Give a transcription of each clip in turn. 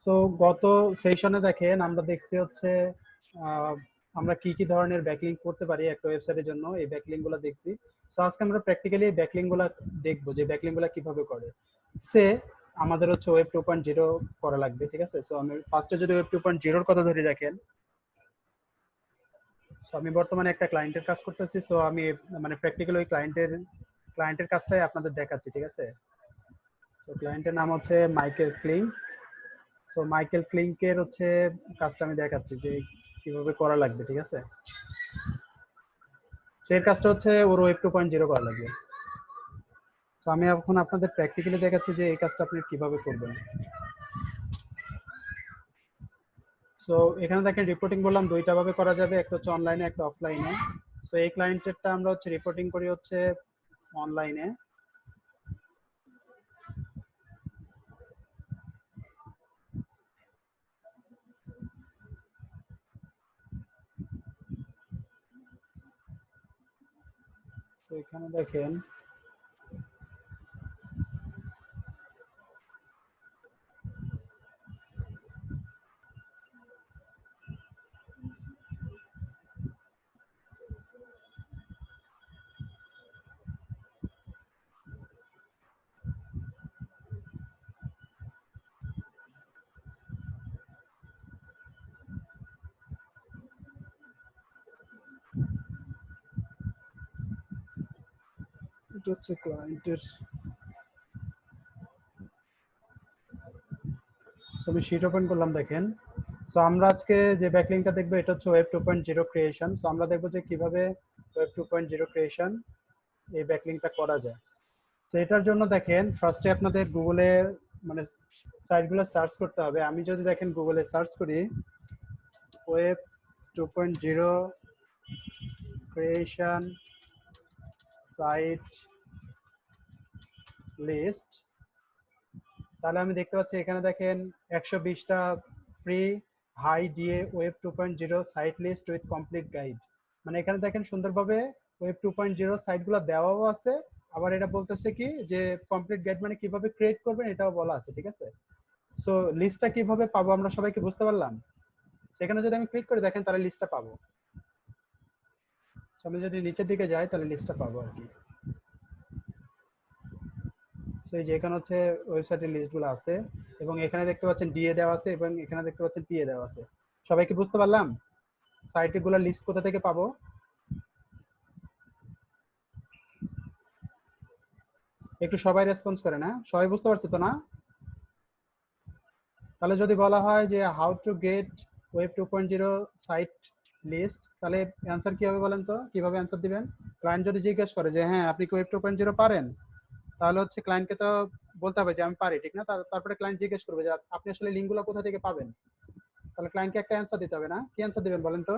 So গত সেশনে দেখেন আমরা দেখছি হচ্ছে আহ, আমরা কি কি ধরনের ব্যাকলিংক করতে পারি একটা ওয়েবসাইটের জন্য, এই ব্যাকলিংক গুলো দেখছি। সো আজকে আমরা প্র্যাকটিক্যালি এই ব্যাকলিংক গুলা দেখবো যে ব্যাকলিংক গুলা কিভাবে করে। সে আমাদের হচ্ছে ওয়েব 2.0 করা লাগবে, ঠিক আছে? সো আমি ফার্স্টে যদি ওয়েব 2.0 কথা ধরে দেখেন, সো আমি বর্তমানে একটা ক্লায়েন্টের কাজ করতেছি। সো আমি মানে প্র্যাকটিক্যালি ওই ক্লায়েন্টের কাজটাই আপনাদের দেখাচ্ছি, ঠিক আছে? সো ক্লায়েন্টের নাম হচ্ছে মাইকেল ক্লিং। তো মাইকেল ক্লিংকের হচ্ছে কাজটা আমি দেখাচ্ছি যে কিভাবে করা লাগবে, ঠিক আছে? সেই কাজটা হচ্ছে ওর ওয়েব 2.0 করা লাগবে। তো আমি এখন আপনাদের প্র্যাকটিক্যালি দেখাচ্ছি যে এই কাজটা আপনি কিভাবে করবেন। সো এখানে দেখেন রিপোর্টিং বললাম দুইটা ভাবে করা যাবে, একটা হচ্ছে অনলাইনে, একটা অফলাইনে। সো এই ক্লায়েন্টেরটা আমরা হচ্ছে রিপোর্টিং করি হচ্ছে অনলাইনে। তো এখানে দেখেন এটা হচ্ছে ক্লায়েন্টের। সো আমি শিট ওপেন করলাম, দেখেন। সো আমরা আজকে যে ব্যাকলিংকটা দেখবো এটা হচ্ছে ওয়েব 2.0 ক্রিয়েশন। সো আমরা দেখবো যে কিভাবে ওয়েব 2.0 ক্রিয়েশন এই ব্যাকলিংকটা করা যায়। তো এটার জন্য দেখেন ফার্স্টে আপনাদের গুগলে মানে সাইটগুলো সার্চ করতে হবে। আমি যদি দেখেন গুগলে সার্চ করি ওয়েব 2.0 ক্রিয়েশন সাইট লিস্ট, তাহলে আমি দেখতে পাচ্ছি এখানে দেখেন 120টা free high DA web 2.0 site list with complete guide. মানে এখানে দেখেন সুন্দরভাবে ওয়েব 2.0 সাইটগুলো দেওয়াও আছে, আবার এটা বলতেছে কি যে কমপ্লিট গাইড মানে কিভাবে ক্রিয়েট করবেন এটাও বলা আছে, ঠিক আছে? সো লিস্টটা কিভাবে পাবো আমরা সবাইকে বুঝতে পারলাম। সেখানে যদি আমি ক্লিক করে দেখেন তাহলে লিস্টটা পাবো। আমি যদি নিচের দিকে যাই তাহলে লিস্টটা পাবো আর কি। তো এই যে এখানে হচ্ছে ওয়েবসাইটের লিস্টগুলো আছে, এবং এখানে দেখতে পাচ্ছেন ডিএ দেওয়া আছে এবং এখানে দেখতে পাচ্ছেন পিএ দেওয়া আছে। সবাইকে বুঝতে পারলাম সাইটগুলো লিস্ট কোথা থেকে পাবো? একটু সবাই রেসপন্স করে না, সবাই বুঝতে পারছে তো না? তাহলে যদি বলা হয় যে how to get web 2.0 site list, তাহলে অ্যান্সার কি হবে বলেন তো? কিভাবে অ্যান্সার দিবেন? ক্লায়েন্ট যদি জিজ্ঞেস করে যে হ্যাঁ আপনি কি ওয়েব 2.0 পারেন, তাহলে হচ্ছে ক্লায়েন্টকে তো বলতে হবে যে আমি পারি, ঠিক না? তারপরে ক্লায়েন্ট জিজ্ঞেস করবে যে আপনি আসলে লিঙ্কগুলো কোথা থেকে পাবেন। তাহলে ক্লায়েন্টকে একটা অ্যান্সার দিতে হবে না? কি অ্যান্সার দিবেন বলেন তো?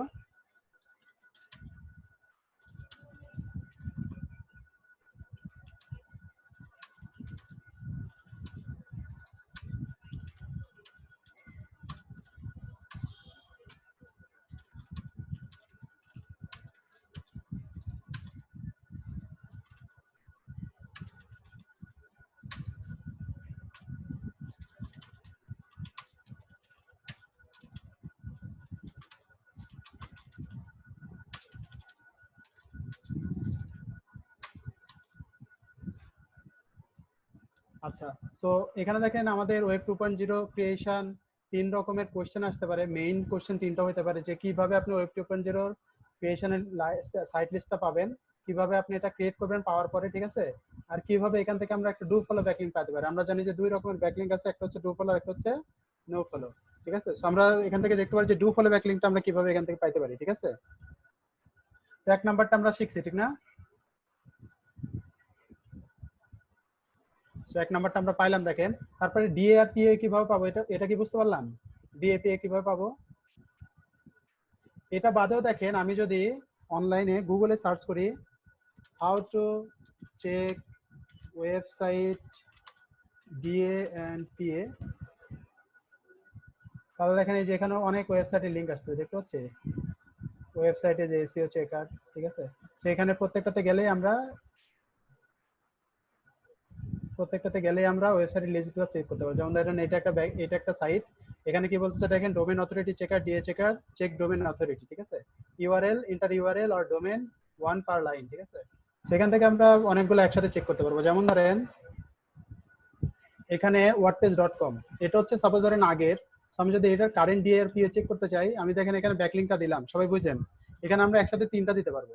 আচ্ছা, সো এখানে দেখেন আমাদের ওয়েব 2.0 ক্রিয়েশন তিন রকমের কোশ্চেন আসতে পারে। মেইন কোশ্চেন তিনটা হতে পারে যে কিভাবে আপনি ওয়েব 2.0 ক্রিয়েশনের সাইট লিস্টটা পাবেন, কিভাবে আপনি এটা ক্রিয়েট করবেন পাওয়ার পরে, ঠিক আছে? আর কিভাবে এখান থেকে আমরা একটা ডু ফলো ব্যাকলিংক পেতে পারি। আমরা জানি যে দুই রকমের ব্যাকলিংক আছে, একটা হচ্ছে ডু ফলো আর একটা হচ্ছে নো ফলো, ঠিক আছে? সো আমরা এখান থেকে দেখতে পারি যে ডু ফলো ব্যাকলিংকটা আমরা কিভাবে এখান থেকে পাইতে পারি, ঠিক আছে? তো এক নাম্বারটা আমরা শিখছি, ঠিক না? সো এক নাম্বারটা আমরা পাইলাম, দেখেন। তারপরে ডিএ আর পিএ কিভাবে পাবো, এটা এটা কি বুঝতে পারলাম? ডিএ পিএ কিভাবে পাবো? এটা বাদেও দেখেন আমি যদি অনলাইনে গুগলে সার্চ করি how to check website DA and PA, তাহলে দেখেন এই যে এখানে অনেক ওয়েবসাইটের লিঙ্ক আসছে, দেখতে পাচ্ছি ওয়েবসাইটে যে এসইও চেকার, ঠিক আছে? তো এখানে প্রত্যেকটাতে গেলেই আমরা প্রত্যেকটাতে গেলে আমরা ওয়েবসাইটের লিস্টগুলো চেক করতে পারবো। যেমন ধরেন এটা একটা সাইট, এখানে কি বলতেছে দেখেন, domain authority checker, DA checker, check domain authority, ঠিক আছে। ইউআরএল, ইন্টার ইউআরএল আর ডোমেন 1 পার লাইন, ঠিক আছে। সেখান থেকে আমরা অনেকগুলো একসাথে চেক করতে পারবো। যেমন ধরেন এখানে wordpress.com, এটা হচ্ছে সাপোজ ধরেন আগের। আমি যদি এটার কারেন্ট ডিএআরপি চেক করতে চাই, আমি দেখেন এখানে ব্যাকলিংকটা দিলাম, সবাই বুঝছেন। এখানে আমরা একসাথে 3টা দিতে পারবো।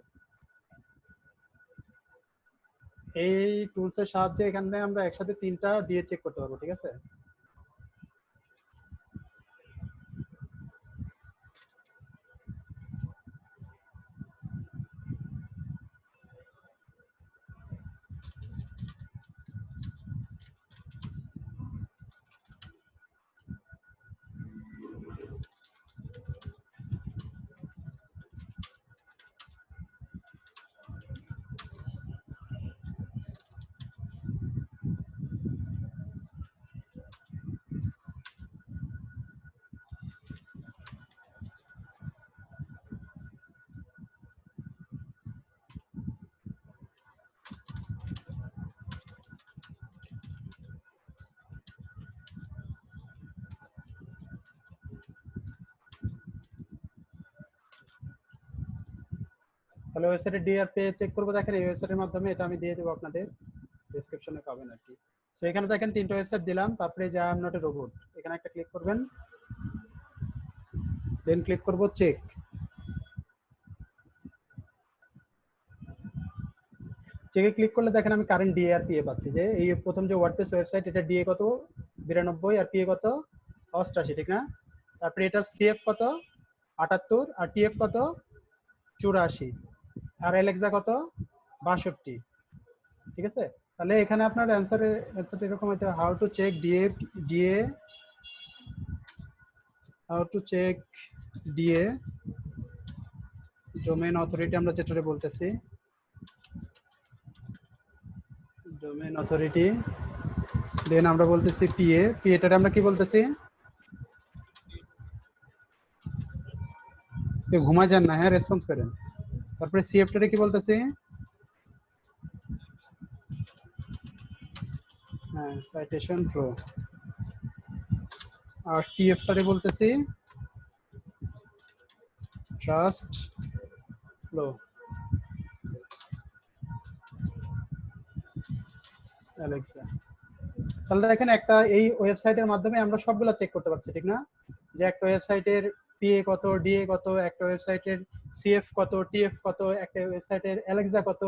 এই টুলসের সাহায্যে এখানে আমরা একসাথে 3টা দিয়ে চেক করতে পারবো, ঠিক আছে। তাহলে ওয়েবসাইটের ডিআরপি চেক করবো, দেখেন এই ওয়েবসাইটের মাধ্যমে, এটা আমি দিয়ে দেবো আপনাদের ডেসক্রিপশনে পাবেন আর কি। তো এখানে দেখেন 3টা ওয়েবসাইট দিলাম, তারপরে যা I am not a robot, এখানে একটা ক্লিক করবেন, দেন ক্লিক করব চেক। চেকে ক্লিক করলে দেখেন আমি কারেন্ট ডিএ আর পিএ পাচ্ছি, যে এই প্রথম যে ওয়ার্ডপ্রেস ওয়েবসাইট, এটা ডিএ কত 92 আর পিএ কত 88, ঠিক না। তারপরে এটার সিএফ কত 78 আর টিএফ কত 84 আর এলেক্সা কত 62, ঠিক আছে। তাহলে এখানে আপনার অ্যান্সার এরকম হইতে, how to check DA how to check DA domain authority, আমরা যেটা বলতেছি ডোমেন অথরিটি, দেন আমরা বলতেছি পিএ, পিএটারে আমরা কি বলতেছি, ঘুমা যান না, হ্যাঁ রেসপন্স করেন। তারপরে সিএফটারে কি বলতেছি, হ্যাঁ সাইটেশন ফ্লো, আর টিএফটারে বলতেছি ট্রাস্ট ফ্লো, অ্যালেক্সা। তাহলে দেখেন একটা এই ওয়েবসাইটের মাধ্যমে আমরা সবগুলা চেক করতে পারছি, ঠিক না। যে একটা ওয়েবসাইটের পিএ কত, ডিএ কত, একটা ওয়েবসাইটের সিএফ কত, টিএফ কত, একটা ওয়েবসাইটের অ্যালেক্সা কত,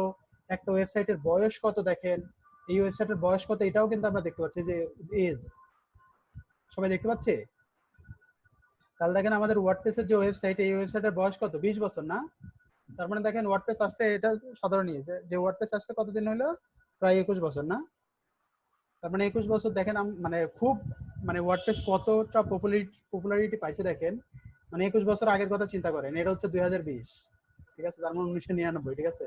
একটা ওয়েবসাইটের বয়স কত, দেখেন এই ওয়েবসাইটের বয়স কত, এটাও কিন্তু আমরা দেখতে পাচ্ছি, যে এজ, সবাই দেখতে পাচ্ছে। তাহলে দেখেন আমাদের ওয়ার্ডপ্রেসের যে ওয়েবসাইট, এই ওয়েবসাইটের বয়স কত 20 বছর না। তার মানে দেখেন ওয়ার্ডপ্রেস আসছে, এটা সাধারণ নিয়ে যে ওয়ার্ডপ্রেস আসছে কতদিন হলো, প্রায় 21 বছর না। তার মানে 21 বছর দেখেন মানে খুব, মানে ওয়ার্ডপ্রেস কতটা পপুলারিটি পাইছে দেখেন। মানে 21 বছর আগের কথা চিন্তা করেন, এটা হচ্ছে 2020, ঠিক আছে, তার মানে 1999, ঠিক আছে।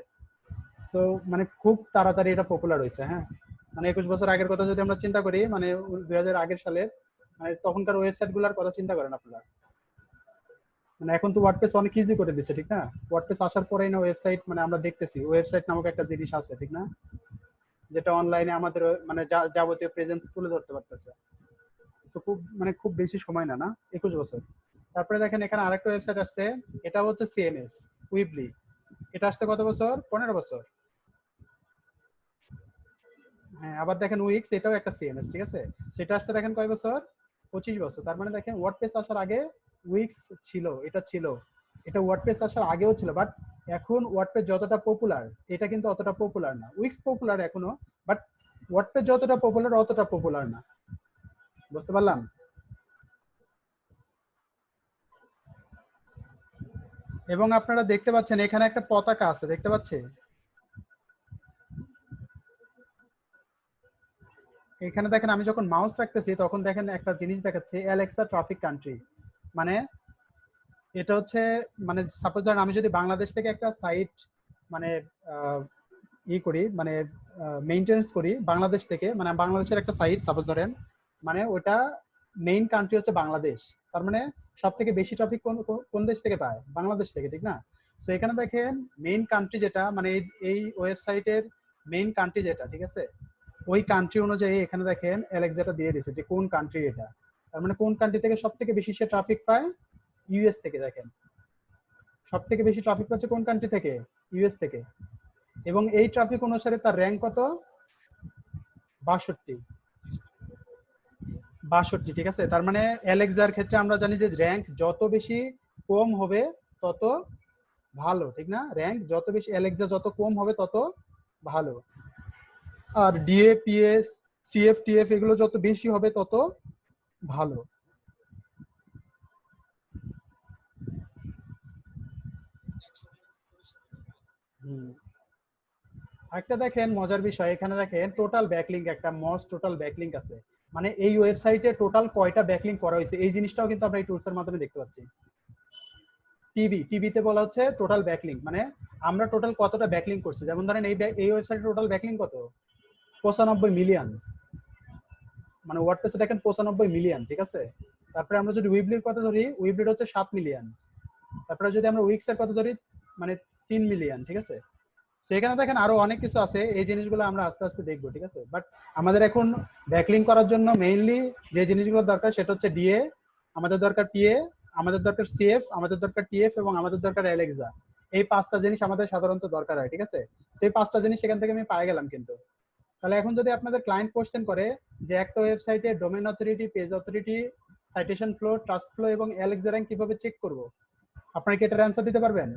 তো মানে খুব তাড়াতাড়ি এটা পপুলার হয়েছে, হ্যাঁ। মানে 21 বছর আগের কথা যদি আমরা চিন্তা করি, মানে 2000 আগের সালের, মানে তখনকার ওয়েবসাইট গুলার কথা চিন্তা করেন আপনারা। মানে এখন তো ওয়ার্ডপ্রেস অনেক ইজি করে দিচ্ছে, ঠিক না। ওয়ার্ডপ্রেস আসার পরেই না ওয়েবসাইট, মানে আমরা দেখতেছি ওয়েবসাইট নামক একটা জিনিস আছে, ঠিক না, যেটা অনলাইনে আমাদের মানে যাবতীয় প্রেজেন্স তুলে ধরতে পারতেছে। তো খুব মানে খুব বেশি সময় না, 21 বছর। তারপরে দেখেন এখানে আরেকটা ওয়েবসাইট আসছে, এটা হচ্ছে সিএমএস উইবলি, এটা আসছে কত বছর, 15 বছর। হ্যাঁ, আবার দেখেন উইক্স, এটাও একটা সিএমএস, ঠিক আছে, সেটা আসছে দেখেন কয় বছর, 25 বছর। তার মানে দেখেন ওয়ার্ডপ্রেস আসার আগে উইক্স ছিল, এটা ছিল, এটা ওয়ার্ডপ্রেস আসার আগেও ছিল, বাট এখন ওয়ার্ডপ্রেস যতটা পপুলার, এটা কিন্তু অতটা পপুলার না। উইক্স পপুলার এখনো, বাট ওয়ার্ডপ্রেস যতটা পপুলার অতটা পপুলার না, বুঝতে পারলাম। এবং আপনারা দেখতে পাচ্ছেন এখানে একটা পতাকা আছে, দেখতে পাচ্ছেন এখানে দেখেন, আমি যখন মাউস রাখতেছি তখন দেখেন একটা জিনিস দেখাচ্ছে, অ্যালেক্সা ট্রাফিক কান্ট্রি। মানে এটা হচ্ছে, মানে সাপোজ ধরেন আমি যদি বাংলাদেশ থেকে একটা সাইট মানে করি, মানে মেইনটেনেন্স করি বাংলাদেশ থেকে, মানে বাংলাদেশের একটা সাইট সাপোজ ধরেন, মানে ওটা মেইন কান্ট্রি হচ্ছে বাংলাদেশ। তার মানে সব থেকে বেশি ট্রাফিক কোন দেশ থেকে পায়, বাংলাদেশ থেকে, ঠিক না। তো এখানে দেখেন মেইন কান্ট্রি যেটা, মানে এই ওয়েবসাইটের মেইন কান্ট্রি যেটা, ঠিক আছে, ওই কান্ট্রি অনুযায়ী এখানে দেখেন অ্যালেক্সাটা দিয়ে দিছে যে কোন কান্ট্রি এটা, তার মানে কোন কান্ট্রি থেকে সব থেকে বেশি সে ট্রাফিক পায়, ইউএস থেকে। দেখেন সব থেকে বেশি ট্রাফিক পাচ্ছে কোন কান্ট্রি থেকে, ইউএস থেকে। এবং এই ট্রাফিক অনুসারে তার র্যাঙ্ক কত, 62। 62, ঠিক আছে। তার মানে অ্যালেক্সার ক্ষেত্রে আমরা জানি যে র্যাঙ্ক যত বেশি কম হবে তত ভালো, ঠিক না? র্যাঙ্ক যত বেশি অ্যালেক্সা যত কম হবে তত ভালো। আর ডিএ, পিএস, সিএফ, টিএফ এগুলো যত বেশি হবে তত ভালো। একটা দেখেন মজার বিষয়, এখানে দেখেন টোটাল ব্যাকলিংক, একটা মস্ট টোটাল ব্যাকলিংক আছে। মানে এই ওয়েবসাইটে টোটাল কয়টা ব্যাকলিংক করা হয়েছে এই জিনিসটাও কিন্তু আমরা এই টুলসের মাধ্যমে দেখতে পাচ্ছি। টিভিতে বলা হচ্ছে টোটাল ব্যাকলিংক, মানে আমরা টোটাল কতটা ব্যাকলিংক করছি। যেমন ধরেন এই ওয়েবসাইটে টোটাল ব্যাকলিংক কত, 95 মিলিয়ন। মানে ওয়ার্ডপ্রেসে দেখেন 95 মিলিয়ন, ঠিক আছে। তারপরে আমরা যদি উইবলির কথা ধরি, উইবলির হচ্ছে 7 মিলিয়ন। তারপরে যদি আমরা উইক্স এর কথা ধরি, মানে 3 মিলিয়ন, ঠিক আছে। সেখানে দেখেন আরো অনেক কিছু আছে, এই জিনিসগুলো আমরা আস্তে আস্তে দেখবো, ঠিক আছে। বাট আমাদের এখন ব্যাকলিং করার জন্য মেইনলি যে জিনিসগুলো দরকার সেটা হচ্ছে ডিএ, আমাদের দরকার পিএ, আমাদের দরকার সিএফ, আমাদের দরকার টিএফ এবং আমাদের দরকার অ্যালেক্সা। এই 5টা জিনিস আমাদের সাধারণত দরকার হয়, ঠিক আছে। সেই 5টা জিনিস সেখান থেকে আমি পাই গেলাম কিন্তু। তাহলে এখন যদি আপনাদের ক্লায়েন্ট কোশ্চেন করে যে একটা ওয়েবসাইটে domain authority, page authority, citation flow, trust flow এবং অ্যালেক্সা র্যাঙ্ক কিভাবে চেক করব, আপনারা কি এটার অ্যান্সার দিতে পারবেন?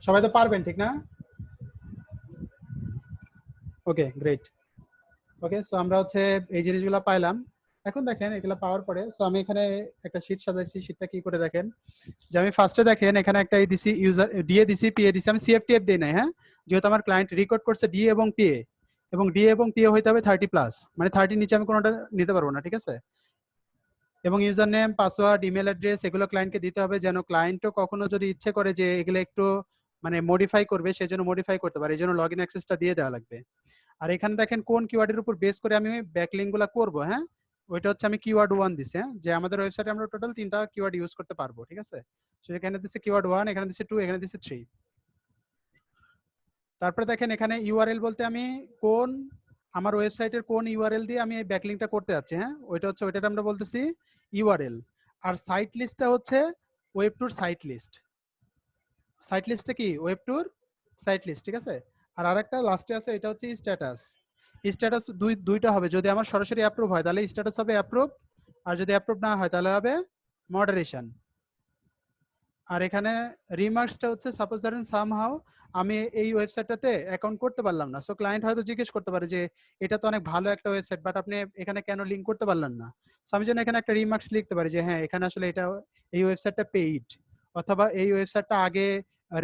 সবাই তো পারবেন, ঠিক না? ওকে, গ্রেট। ওকে, সো আমরা হচ্ছে এই জিনিসগুলো পাইলাম। এখন দেখেন এগুলো পাওয়ার পরে, সো আমি এখানে একটা শীট সাজাইছি। শীটটা কি করে দেখেন, যে আমি ফার্স্টে দেখেন এখানে একটা দিছি, ইউজার ডিএ দিছি, পিএ দিছি, আমি সিএফটিএফ দিই নাই, হ্যাঁ। যেহেতু আমার ক্লায়েন্ট রেকর্ড করছে ডি এবং পিএ, এবং ডি এবং পিএ হইতে হবে 30+, মানে 30 নিচে আমি কোনোটা নিতে পারবো না, ঠিক আছে। এবং user name, password, email address এগুলো ক্লায়েন্টকে দিতে হবে, যেন ক্লায়েন্টও কখনো যদি ইচ্ছে করে যে এগুলো একটু মানে মডিফাই করবে, সেজন্য মডিফাই করতে পারে, এই জন্য লগ ইন অ্যাক্সেসটা দিয়ে দেওয়া লাগবে। আর এখানে দেখেন কোন কিওয়ার্ডের উপর বেস করে আমি ব্যাকলিং গুলা করবো, হ্যাঁ। ওইটা হচ্ছে আমি কিওয়ার্ড 1 দিছি, হ্যাঁ, যে আমাদের ওয়েবসাইটে আমরা টোটাল 3টা কিওয়ার্ড ইউজ করতে পারবো, ঠিক আছে। তো এখানে দিচ্ছে কিওয়ার্ড 1, এখানে দিচ্ছে 2, এখানে দিচ্ছে 3। তারপরে দেখেন এখানে ইউআরএল বলতে আমি কোন আমার ওয়েবসাইটের কোন ইউআরএল দিয়ে আমি এই ব্যাকলিংটা করতে যাচ্ছি, হ্যাঁ, ওইটা হচ্ছে ওইটা আমরা বলতেছি ইউআরএল। আর সাইট লিস্টটা হচ্ছে ওয়েব টুর সাইট লিস্ট। সাইট লিস্টটা কি, ওয়েব টুর সাইট লিস্ট, ঠিক আছে। আর আরেকটা লাস্টে আছে, এটা হচ্ছে স্ট্যাটাস। স্ট্যাটাস দুইটা হবে, যদি আমার সরাসরি অ্যাপ্রুভ হয় তাহলে স্ট্যাটাস হবে অ্যাপ্রুভ, আর যদি অ্যাপ্রুভ না হয় তাহলে হবে মডারেশন। আর এখানে রিমার্কসটা হচ্ছে সাপোজ ধরেন সামহাউ আমি এই ওয়েবসাইটটাতে অ্যাকাউন্ট করতে পারলাম না, সো ক্লায়েন্ট হয়তো জিজ্ঞেস করতে পারে যে এটা তো অনেক ভালো একটা ওয়েবসাইট, বাট আপনি এখানে কেন লিঙ্ক করতে পারলেন না। সো আমি যেন এখানে একটা রিমার্কস লিখতে পারি যে হ্যাঁ এখানে আসলে এটা, এই ওয়েবসাইটটা পেইড, অথবা এই ওয়েবসাইটটা আগে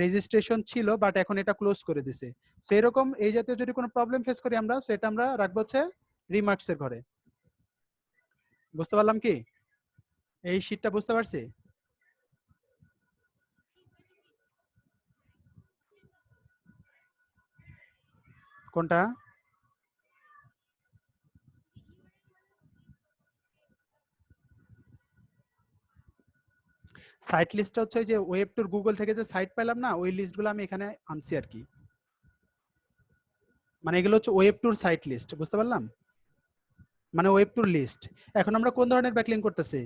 রেজিস্ট্রেশন ছিল বাট এখন এটা ক্লোজ করে দিছে। সো এরকম এই জাতীয় যদি কোনো প্রবলেম ফেস করি আমরা, সেটা আমরা রাখবো হচ্ছে রিমার্কসের ঘরে। বুঝতে পারলাম কি, এই শীটটা বুঝতে পারছি কোনটা। সাইট লিস্টটা হচ্ছে যে ওয়েব টুর গুগল থেকে যে সাইট পেলাম না, ওই লিস্টগুলো আমি এখানে আনছি আর কি। মানে এগুলো হচ্ছে ওয়েব টুর সাইট লিস্ট, বুঝতে পারলাম, মানে ওয়েব টুর লিস্ট। এখন আমরা কোন ধরনের ব্যাকলিং করতেছি,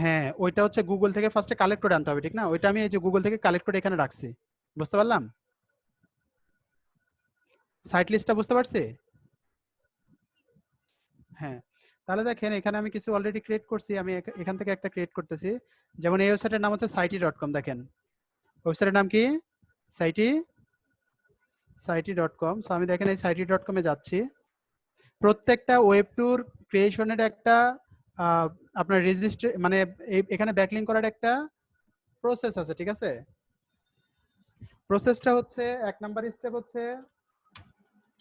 হ্যাঁ ওইটা হচ্ছে গুগল থেকে ফার্স্টে কালেক্ট করে আনতে হবে, ঠিক না। ওইটা আমি এই যে গুগল থেকে কালেক্ট করে এখানে রাখছি, বুঝতে পারলাম। সাইট লিস্টটা বুঝতে পারছি, হ্যাঁ। তাহলে দেখেন এখানে আমি কিছু অলরেডি ক্রিয়েট করছি, আমি এখান থেকে একটা ক্রিয়েট করতেছি। যেমন এই ওয়েবসাইটের নাম হচ্ছে সাইটি.কম, দেখেন ওয়েবসাইটের নাম কি, সাইটি, সাইটি.কম। সো আমি দেখেন এই সাইটি.কমে যাচ্ছি। প্রত্যেকটা ওয়েব ট্যুর ক্রিয়েশনের একটা আপনার রেজিস্ট্রে মানে এখানে ব্যাকলিং করার একটা প্রসেস আছে, ঠিক আছে। প্রসেসটা হচ্ছে 1 নাম্বার স্টেপ হচ্ছে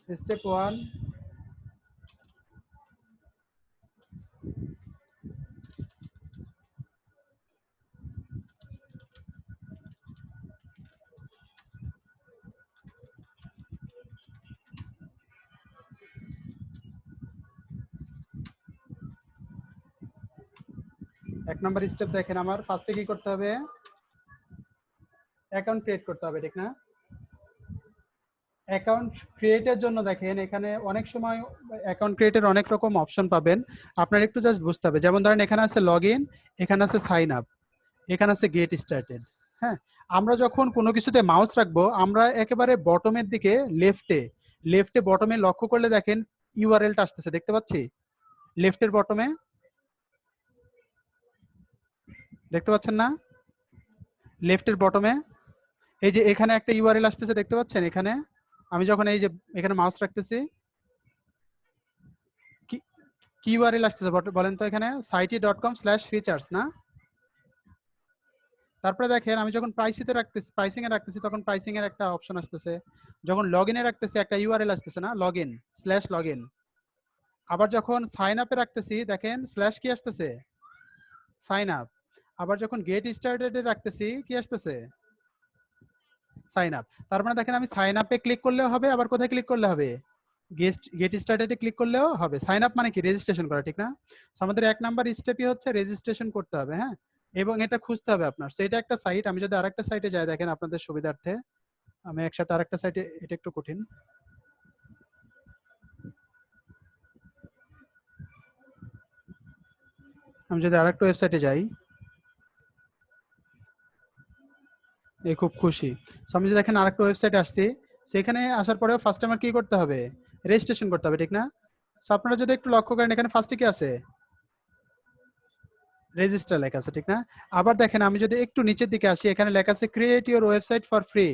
স্টেপ 1, এক নাম্বার স্টেপ দেখেন, আমার ফার্স্টে কি করতে হবে, অ্যাকাউন্ট ক্রিয়েট করতে হবে, ঠিক না? অ্যাকাউন্ট ক্রিয়েটের জন্য দেখেন এখানে অনেক সময় অ্যাকাউন্ট ক্রিয়েটের অনেক রকম অপশন পাবেন, আপনার একটু জাস্ট বুঝতে হবে। যেমন ধরেন এখানে আছে লগ ইন, এখানে আছে সাইন আপ, এখানে আছে গেট স্টার্টেড। হ্যাঁ, আমরা যখন কোনো কিছুতে মাউস রাখবো, আমরা একেবারে বটমের দিকে লেফটে লেফটে বটমে লক্ষ্য করলে দেখেন ইউআরএলটা আসতেছে, দেখতে পাচ্ছি লেফটের বটমে, দেখতে পাচ্ছেন না? লেফটের বটমে এই যে এখানে একটা ইউআরএল আসতেছে, দেখতে পাচ্ছেন? এখানে আমি যখন এই যে এখানে মাউস রাখতেছি, কি কি ইউআরএল আসতেছে বলেন তো? এখানে site.com/features না? তারপরে দেখেন আমি যখন প্রাইসিং এ রাখতেছি তখন প্রাইসিং এর একটা অপশন আসতেছে, যখন লগইন এ রাখতেছি একটা ইউআরএল আসতেছে না, লগইন/লগইন। আবার যখন সাইন আপে রাখতেছি দেখেন স্ল্যাশ কি আসতেছে, সাইন আপ। আবার যখন গেট স্টার্টেড এ রাখতেছি কি আসতেছে, সাইন আপ। তার মানে দেখেন আমি সাইন আপে ক্লিক করলেও হবে, আবার কোথায় ক্লিক করলে হবে, গেট স্টার্টেড এ ক্লিক করলেও হবে। সাইন আপ মানে কি, রেজিস্ট্রেশন করা, ঠিক না? So আমাদের এক নাম্বার স্টেপই হচ্ছে রেজিস্ট্রেশন করতে হবে। হ্যাঁ, এবং এটা খুঁজতে হবে আপনার। So এটা একটা সাইট, আমি যদি আরেকটা সাইটে যাই দেখেন আপনাদের সুবিধার্থে, আমি একসাথে আরেকটা সাইটে, এটা একটু কঠিন, আমি যদি আরেকটা ওয়েবসাইটে যাই, এই খুব খুশি। So আমি যদি দেখেন আরেকটা ওয়েবসাইটে আসছি, সেখানে আসার পরেও ফার্স্ট আমার কি করতে হবে, রেজিস্ট্রেশন করতে হবে, ঠিক না? So আপনারা যদি একটু লক্ষ্য করেন এখানে ফার্স্টে কি আছে, রেজিস্টার লেখা আছে, ঠিক না? আবার দেখেন আমি যদি একটু নিচের দিকে আসি, এখানে লেখা আছে create your website for free,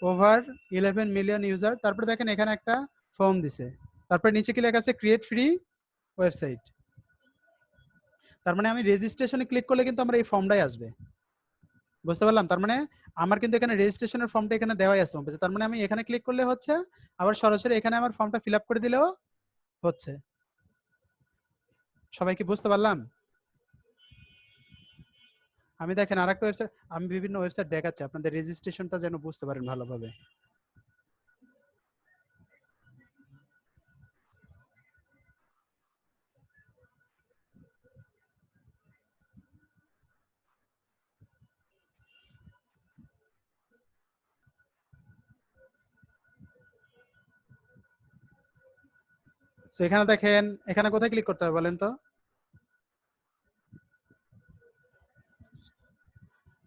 over 11 million user. তারপরে দেখেন এখানে একটা ফর্ম দিছে, তারপরে নিচে কি লেখা আছে, ক্রিয়েট ফ্রি ওয়েবসাইট। তার মানে আমি রেজিস্ট্রেশনে ক্লিক করলে কিন্তু আমার এই ফর্মটাই আসবে, বুঝতে পারলাম? তার মানে আমার কিন্তু এখানে রেজিস্ট্রেশনের ফর্মটা এখানে দেওয়াই আছে হোম পেজে। তার মানে আমি এখানে ক্লিক করলে হচ্ছে, আবার সরাসরি এখানে আমার ফর্মটা ফিল আপ করে দিলেও হচ্ছে। সবাই কি বুঝতে পারলাম? আমি দেখেন আরেকটা ওয়েবসাইট, আমি বিভিন্ন ওয়েবসাইট দেখাচ্ছি আপনাদের রেজিস্ট্রেশনটা যেন বুঝতে পারেন ভালোভাবে। তো এখানে দেখেন, এখানে কোথায় ক্লিক করতে হবে বলেন তো?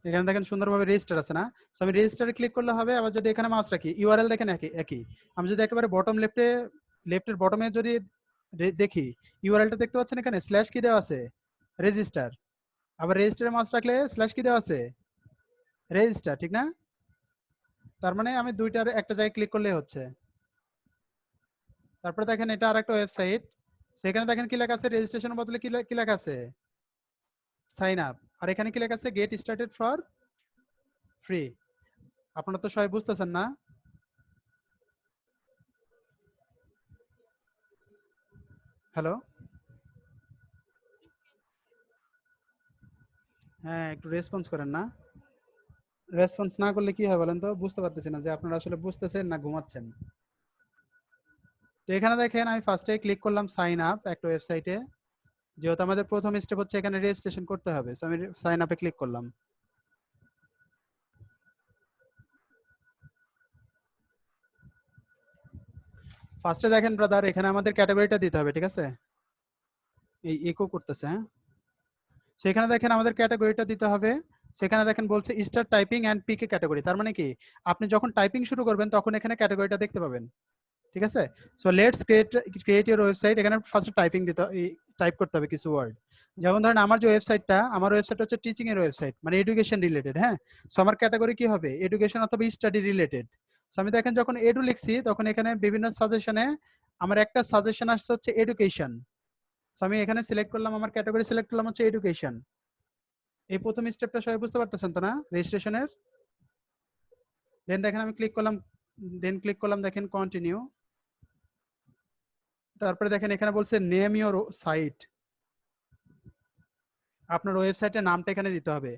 এখানে দেখেন সুন্দরভাবে রেজিস্টার আছে না? সো আমি রেজিস্টারে ক্লিক করলে হবে। আবার যদি এখানে মাউস রাখি, ইউআরএল দেখেন একই একই। আমি যদি একেবারে বটম লেফটের বটমে যদি দেখি, ইউআরএলটা দেখতে পাচ্ছেন এখানে স্ল্যাশ কি দেওয়া আছে, রেজিস্টার। আবার রেজিস্টারে মাউস রাখলে স্ল্যাশ কি দেওয়া আছে, রেজিস্টার, ঠিক না? তার মানে আমি দুইটার একটা জায়গায় ক্লিক করলেই হচ্ছে। তারপরে দেখেন এটা আরেকটা ওয়েবসাইট, সেখানে দেখেন কি লেখা আছে, রেজিস্ট্রেশনের বদলে কি লেখা আছে, সাইন আপ। আর এখানে কি লেখা আছে, গেট স্টার্টেড ফর ফ্রি। আপনারা তো সবাই বুঝতেছেন না? হ্যালো, হ্যাঁ একটু রেসপন্স করেন না? রেসপন্স না করলে কি হয় বলেন তো? বুঝতে পারতেছি না যে আপনারা আসলে বুঝতেছেন না ঘুমাচ্ছেন। তো এখানে দেখেন আমি ফার্স্টে ক্লিক করলাম সাইন আপ একটা ওয়েবসাইটে, যেহেতু আমাদের প্রথম স্টেপ হচ্ছে এখানে রেজিস্ট্রেশন করতে হবে, সো আমি সাইন আপে ক্লিক করলাম। ফার্স্টে দেখেন ব্রাদার এখানে আমাদের ক্যাটাগরিটা দিতে হবে, ঠিক আছে? এই ইকো করতেছে, হ্যাঁ। সেখানে দেখেন আমাদের ক্যাটাগরিটা দিতে হবে। সেখানে দেখেন বলছে start typing and pick a category. তার মানে কি, আপনি যখন টাইপিং শুরু করবেন তখন এখানে ক্যাটাগরিটা দেখতে পাবেন, ঠিক আছে? So let's create your website. এখানে ফার্স্ট টাইপিং টাইপ করতে হবে কিছু ওয়ার্ড। যেমন ধরেন আমার যে ওয়েবসাইটটা, আমার ওয়েবসাইট হচ্ছে টিচিং এর ওয়েবসাইট, মানে এডুকেশন রিলেটেড। হ্যাঁ, সো আমার ক্যাটাগরি কি হবে, এডুকেশন অথবা স্টাডি রিলেটেড। সো আমি দেখেন যখন এডু লিখছি তখন এখানে বিভিন্ন সাজেশনে আমার একটা সাজেশন আসছে হচ্ছে এডুকেশন। সো আমি এখানে সিলেক্ট করলাম, আমার ক্যাটাগরি সিলেক্ট করলাম হচ্ছে এডুকেশন। এই প্রথম স্টেপটা সবাই বুঝতে পারতেছেন তো না, রেজিস্ট্রেশনের? দেন দেখেন আমি ক্লিক করলাম দেখেন কন্টিনিউ। তারপরে দেখেন এখানে বলছে নেম ইওর সাইট, আপনার ওয়েবসাইটের নামটা এখানে দিতে হবে।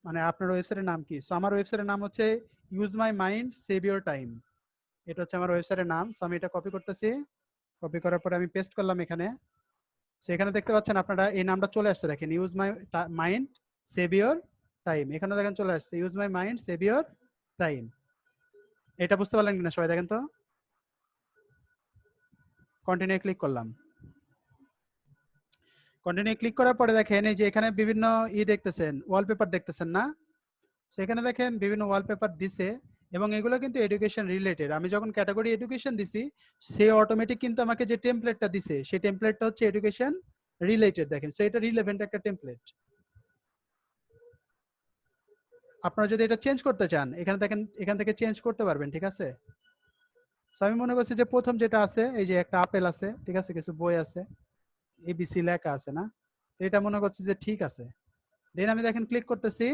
মানে আপনার ওয়েবসাইটের নাম কি? সো আমার ওয়েবসাইটের নাম হচ্ছে use my mind save your time, এটা হচ্ছে আমার ওয়েবসাইটের নাম। সো আমি এটা কপি করতেছি, কপি করার পরে আমি পেস্ট করলাম এখানে। সো এখানে দেখতে পাচ্ছেন আপনারা এই নামটা চলে আসছে, দেখেন use my mind save your time, এখানে দেখেন চলে আসছে use my mind save your time. এটা বুঝতে পারলেন কিনা সবাই? দেখেন তো, কন্টিনিউ ক্লিক করলাম। কন্টিনিউ ক্লিক করার পরে দেখেন এই যে এখানে বিভিন্ন দেখতেছেন, ওয়ালপেপার দেখতেছেন না? সেখানে দেখেন বিভিন্ন ওয়ালপেপার দিছে এবং এগুলো কিন্তু এডুকেশন রিলেটেড। আমি যখন ক্যাটাগরি এডুকেশন দিছি, সে অটোমেটিক কিন্তু আমাকে যে টেমপ্লেটটা দিছে সেই টেমপ্লেটটা হচ্ছে এডুকেশন রিলেটেড। দেখেন সো এটা রিলেভেন্ট একটা টেমপ্লেট। আপনারা যদি এটা চেঞ্জ করতে চান, এখানে দেখেন এখান থেকে চেঞ্জ করতে পারবেন, ঠিক আছে? সো আমি মনে করছি যে প্রথম যেটা আছে এই যে একটা আপেল আছে, ঠিক আছে, কিছু বই আছে, এবিসি লেখা আছে না, এটা মনে করছি যে ঠিক আছে। দেন আমি দেখেন ক্লিক করতেছি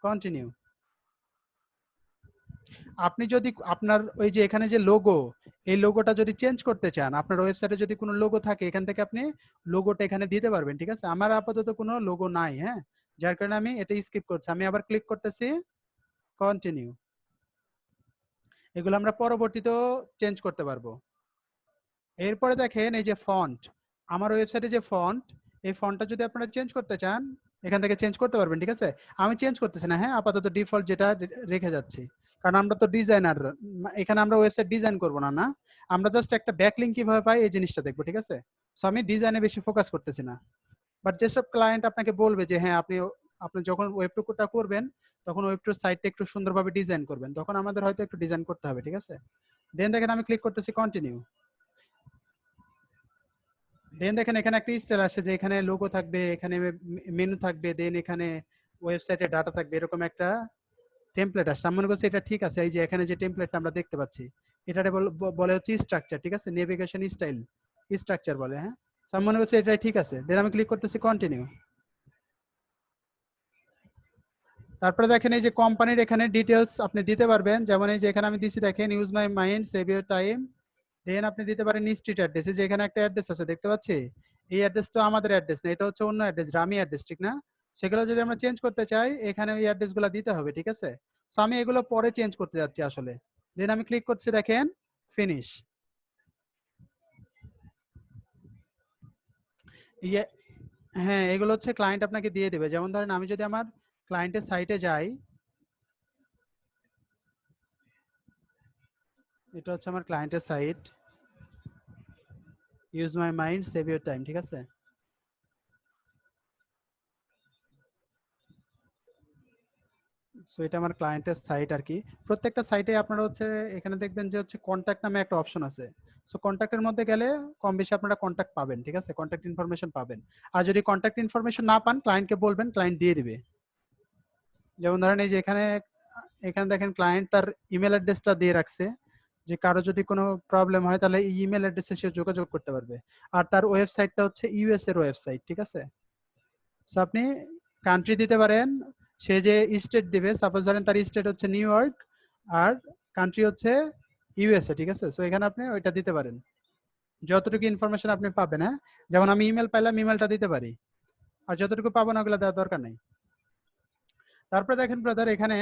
কন্টিনিউ। আপনি যদি আপনার ওই যে এখানে যে লোগো, এই লোগোটা যদি চেঞ্জ করতে চান, আপনার ওয়েবসাইটে যদি কোনো লোগো থাকে এখান থেকে আপনি লোগোটা এখানে দিতে পারবেন, ঠিক আছে? আমার আপাতত কোনো লোগো নাই, হ্যাঁ, যার কারণে আমি এটা স্কিপ করছি। আমি আবার ক্লিক করতেছি কন্টিনিউ। এগুলো আমরা পরবর্তীতেও চেঞ্জ করতে পারবো। এরপরে দেখেন এই যে ফন্ট, আমার ওয়েবসাইটে যে ফন্ট, এই ফন্টটা যদি আপনারা চেঞ্জ করতে চান এখান থেকে চেঞ্জ করতে পারবেন, ঠিক আছে? আমি চেঞ্জ করতেছি না, হ্যাঁ, আপাতত ডিফল্ট যেটা রেখে যাচ্ছি, কারণ আমরা তো ডিজাইনার, এখানে আমরা ওয়েবসাইট ডিজাইন করবো না, না, আমরা জাস্ট একটা ব্যাকলিংক কিভাবে পাই এই জিনিসটা দেখবো, ঠিক আছে? সো আমি ডিজাইনে বেশি ফোকাস করতেছি না। বাট যেসব ক্লায়েন্ট আপনাকে বলবে যে হ্যাঁ আপনি আপনি যখন ওয়েব টুটা করবেন তখন ওয়েব টু সাইটটা একটু সুন্দরভাবে ডিজাইন করবেন, তখন আমাদের হয়তো একটু ডিজাইন করতে হবে, ঠিক আছে? দেন দেখেন আমি ক্লিক করতেছি কন্টিনিউ। দেন দেখেন এখানে একটা স্টাইল আসে যে এখানে লোগো থাকবে, এখানে মেনু থাকবে, দেন এখানে ওয়েবসাইটে ডাটা থাকবে, এরকম একটা টেমপ্লেট আসছে। আমি মনে করছি এটা ঠিক আছে। এই যে এখানে যে টেমপ্লেটটা আমরা দেখতে পাচ্ছি এটারে বলে হচ্ছে স্ট্রাকচার, ঠিক আছে, নেভিগেশন স্টাইল স্ট্রাকচার বলে, হ্যাঁ। সো আমি মনে করছি এটা ঠিক আছে, দেন আমি ক্লিক করতেছি কন্টিনিউ। তারপরে দেখেন এই যে কোম্পানির এখানে ডিটেলস আপনি দিতে পারবেন, যেমন এই যে এখানে আমি দিছি দেখেন use my mind save your time. Then আপনি দিতে পারেন স্ট্রিট অ্যাড্রেস, এই যে এখানে একটা অ্যাড্রেস আছে দেখতে পাচ্ছি, এই অ্যাড্রেস তো আমাদের অ্যাড্রেস না, এটা হচ্ছে অন্য অ্যাড্রেস, রামি অ্যাড্রেস, ঠিক না? সেগুলো যদি আমরা চেঞ্জ করতে চাই এখানে ওই অ্যাড্রেসগুলো দিতে হবে, ঠিক আছে? সো আমি এগুলো পরে চেঞ্জ করতে যাচ্ছি আসলে। দেন আমি ক্লিক করছি দেখেন ফিনিশ। ইয়ে, হ্যাঁ, এগুলো হচ্ছে ক্লায়েন্ট আপনাকে দিয়ে দেবে। যেমন ধরেন আমি যদি আমার ক্লায়েন্টের সাইটে যাই, এটা হচ্ছে আমার ক্লায়েন্টের site, use my mind save your time, ঠিক আছে? সো এটা আমার ক্লায়েন্টের সাইট আর কি। প্রত্যেকটা সাইটে আপনারা হচ্ছে এখানে দেখবেন যে হচ্ছে কন্ট্যাক্ট নামে একটা অপশন আছে। সো কন্ট্যাক্টের মধ্যে গেলে কম বেশি আপনারা কন্ট্যাক্ট পাবেন, ঠিক আছে, কন্ট্যাক্ট ইনফরমেশন পাবেন। আর যদি কন্ট্যাক্ট ইনফরমেশন না পান ক্লায়েন্টকে বলবেন, ক্লায়েন্ট দিয়ে দিবে। যেমন ধরেন এই যে এখানে এখানে দেখেন ক্লায়েন্ট তার ইমেল অ্যাড্রেসটা দিয়ে রাখছে, যে কারো যদি কোনো প্রবলেম হয় তাহলে এই ইমেল অ্যাড্রেসে সে যোগাযোগ করতে পারবে। আর তার ওয়েবসাইটটা হচ্ছে ইউএস এর ওয়েবসাইট, ঠিক আছে? সো আপনি কান্ট্রি দিতে পারেন, সে যে স্টেট দিবে, সাপোজ ধরেন তার স্টেট হচ্ছে নিউ ইয়র্ক আর কান্ট্রি হচ্ছে ইউএসএ, ঠিক আছে? সো এখানে আপনি ওইটা দিতে পারেন, যতটুকু ইনফরমেশন আপনি পাবেন, হ্যাঁ। যেমন আমি ইমেল পাইলাম, ইমেলটা দিতে পারি, আর যতটুকু পাবো না ওগুলো দেওয়ার দরকার নেই। তারপরে দেখেন ব্রাদার এখানে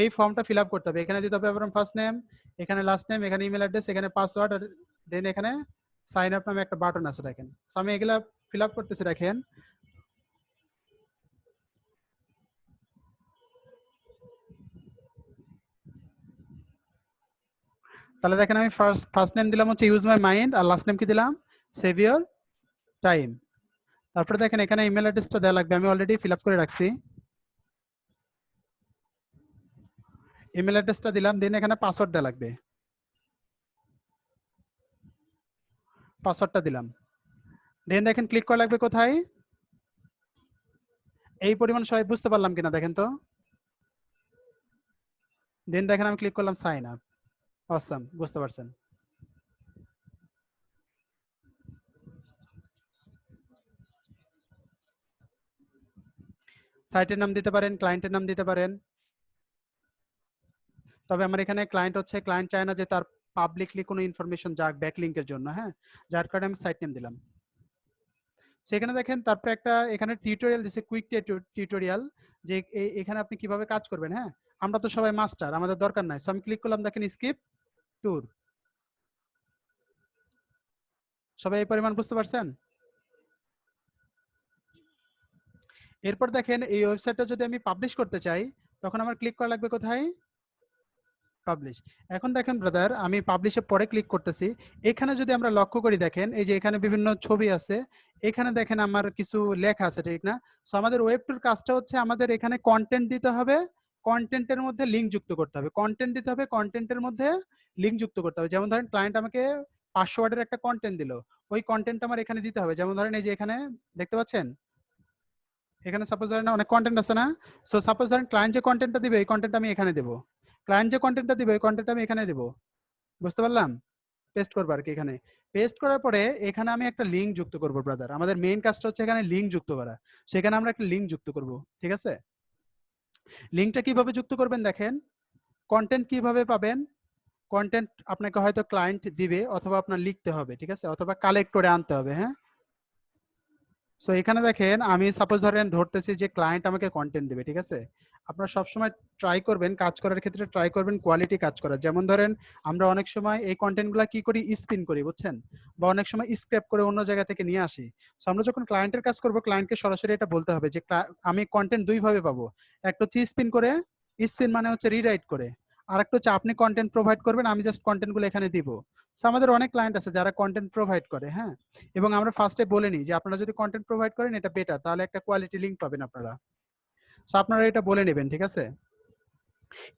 এই ফর্মটা ফিল আপ করতে হবে, এখানে দিতে হবে আপনার ফার্স্ট নেম, এখানে লাস্ট নেম, এখানে ইমেল অ্যাড্রেস, এখানে পাসওয়ার্ড, আর দেন এখানে সাইন আপ নামে একটা বাটন আছে দেখেন। সো আমি এগুলা ফিল আপ করতেছি দেখেন। তাহলে দেখেন আমি ফার্স্ট নেম দিলাম হচ্ছে ইউজ মাই মাইন্ড, আর লাস্ট নেম কি দিলাম, সেভ ইওর টাইম। তারপরে দেখেন এখানে ইমেল অ্যাড্রেসটা দেওয়া লাগবে, আমি অলরেডি ফিল আপ করে রাখছি। ইমেল অ্যাড্রেসটা দিলাম, দেন এখানে পাসওয়ার্ড দেওয়া লাগবে, পাসওয়ার্ডটা দিলাম। দেন দেখেন ক্লিক করা লাগবে কোথায়, এই পরিমাণ সবাই বুঝতে পারলাম কিনা দেখেন তো। দেন দেখেন আমি ক্লিক করলাম সাইন আপ। অসাম, বুঝতে পারছেন। সাইটের নাম দিতে পারেন, ক্লায়েন্টের নাম দিতে পারেন। তবে আমার এখানে ক্লায়েন্ট হচ্ছে, ক্লায়েন্ট চায় না যে তার পাবলিকলি কোনো ইনফরমেশন যাক ব্যাকলিংকের জন্য, হ্যাঁ, যার কারণে আমি সাইট নেম দিলাম। সেখানে দেখেন তারপরে একটা এখানে টিউটোরিয়াল দিছে, কুইক টিউটোরিয়াল, যে এখানে আপনি কিভাবে কাজ করবেন, হ্যাঁ। আমরা তো সবাই মাস্টার, আমাদের দরকার নাই। সো আমি ক্লিক করলাম দেখেন স্কিপ ট্যুর। সবাই এই পরিমাণ বুঝতে পারছেন? এরপর দেখেন এই ওয়েবসাইটটা যদি আমি পাবলিশ করতে চাই তখন আমার ক্লিক করা লাগবে কোথায়? পাবলিশ। এখন দেখেন ব্রাদার আমি পাবলিশে পরে ক্লিক করতেছি। এখানে যদি আমরা লক্ষ্য করি দেখেন এই যে এখানে বিভিন্ন ছবি আছে। এখানে দেখেন আমার কিছু লেখা আছে, ঠিক না? সো আমাদের ওয়েব টুর কাজটা হচ্ছে আমাদের এখানে কন্টেন্ট দিতে হবে, কন্টেন্টের মধ্যে লিঙ্ক যুক্ত করতে হবে। কন্টেন্ট দিতে হবে, কন্টেন্টের মধ্যে লিঙ্ক যুক্ত করতে হবে। যেমন ধরেন ক্লায়েন্ট আমাকে 500 ওয়ার্ডের একটা কন্টেন্ট দিল। ওই কন্টেন্ট আমার এখানে দিতে হবে। যেমন ধরেন এই যে এখানে দেখতে পাচ্ছেন? এখানে সাপোজ ধরেন অনেক কন্টেন্ট আছে না? সো সাপোজ ধরেন ক্লায়েন্ট যে কন্টেন্টটা দিবে এই কন্টেন্ট আমি এখানে দেবো। ক্লায়েন্ট যে কন্টেন্টটা দিবে ওই কন্টেন্ট আমি এখানে দেবো। বুঝতে পারলাম? পেস্ট করবো আর কি এখানে। পেস্ট করার পরে এখানে আমি একটা লিঙ্ক যুক্ত করবো ব্রাদার। আমাদের মেইন কাজটা হচ্ছে এখানে লিঙ্ক যুক্ত করা। সেখানে আমরা একটা লিঙ্ক যুক্ত করব, ঠিক আছে? লিঙ্কটা কিভাবে যুক্ত করবেন দেখেন। কন্টেন্ট কিভাবে পাবেন? কন্টেন্ট আপনাকে হয়তো ক্লায়েন্ট দিবে অথবা আপনার লিখতে হবে, ঠিক আছে? অথবা কালেক্ট করে আনতে হবে, হ্যাঁ? সো এখানে দেখেন আমি সাপোজ ধরেন ধরতেছি যে ক্লায়েন্ট আমাকে কন্টেন্ট দিবে, ঠিক আছে? আপনারা সবসময় ট্রাই করবেন কাজ করার ক্ষেত্রে ট্রাই করবেন কোয়ালিটি কাজ করা। যেমন ধরেন আমরা অনেক সময় এই কন্টেন্টগুলো কি করি, স্পিন করি, বুঝছেন? বা অনেক সময় স্ক্র্যাপ করে অন্য জায়গা থেকে নিয়ে আসি। সো আমরা যখন ক্লায়েন্টের কাজ করব ক্লায়েন্টকে সরাসরি এটা বলতে হবে যে আমি কন্টেন্ট দুই ভাবে পাবো। একটা হচ্ছে স্পিন করে, স্পিন মানে হচ্ছে রিরাইট করে। আর একটা হচ্ছে আপনি কন্টেন্ট প্রোভাইড করবেন, আমি জাস্ট কন্টেন্টগুলো এখানে দিব। সো আমাদের অনেক ক্লায়েন্ট আছে যারা কন্টেন্ট প্রোভাইড করে, হ্যাঁ? এবং আমরা ফার্স্টে বলে নিই যে আপনারা যদি কন্টেন্ট প্রোভাইড করেন এটা বেটার, তাহলে একটা কোয়ালিটি লিঙ্ক পাবেন আপনারা। সো আপনারা এটা বলে নেবেন, ঠিক আছে?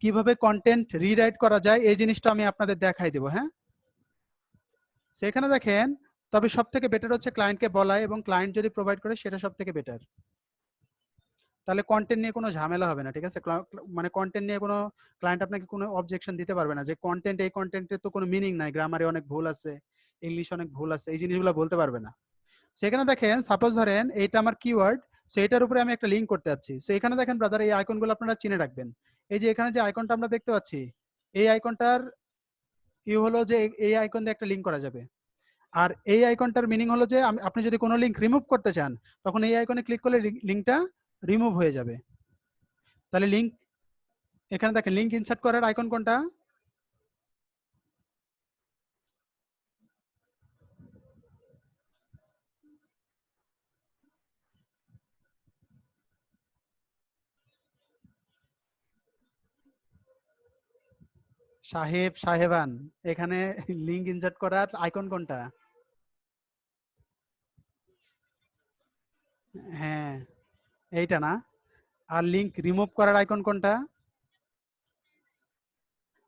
কিভাবে কন্টেন্ট রিরাইট করা যায় এই জিনিসটা আমি আপনাদের দেখাই দেবো, হ্যাঁ? সেখানে দেখেন তবে সব থেকে বেটার হচ্ছে ক্লায়েন্টকে বলা, এবং ক্লায়েন্ট যদি প্রোভাইড করে সেটা সব থেকে বেটার। তাহলে কন্টেন্ট নিয়ে কোনো ঝামেলা হবে না, ঠিক আছে? মানে কন্টেন্ট নিয়ে কোনো ক্লায়েন্ট আপনাকে কোনো অবজেকশন দিতে পারবে না যে কন্টেন্ট, এই কন্টেন্টের তো কোনো মিনিং নাই, গ্রামারে অনেক ভুল আছে, ইংলিশ অনেক ভুল আছে, এই জিনিসগুলো বলতে পারবে না। সেখানে দেখেন সাপোজ ধরেন এইটা আমার কিওয়ার্ড, সো এটার উপরে আমি একটা লিঙ্ক করতে যাচ্ছি। সো এখানে দেখেন ব্রাদার এই আইকনগুলো আপনারা চিনে রাখবেন। এই যে এখানে যে আইকনটা আমরা দেখতে পাচ্ছি, এই আইকনটার হলো যে এই আইকন দিয়ে একটা লিঙ্ক করা যাবে। আর এই আইকনটার মিনিং হলো যে আপনি যদি কোনো লিঙ্ক রিমুভ করতে চান তখন এই আইকনে ক্লিক করলে লিঙ্কটা রিমুভ হয়ে যাবে। তাহলে লিঙ্ক, এখানে দেখেন লিঙ্ক ইনসার্ট করার আইকন কোনটা? সাহেব সাহেবান, এখানে লিঙ্ক ইনসার্ট করার আইকন কোনটা? হ্যাঁ, এইটা না? আর লিঙ্ক রিমুভ করার আইকন কোনটা?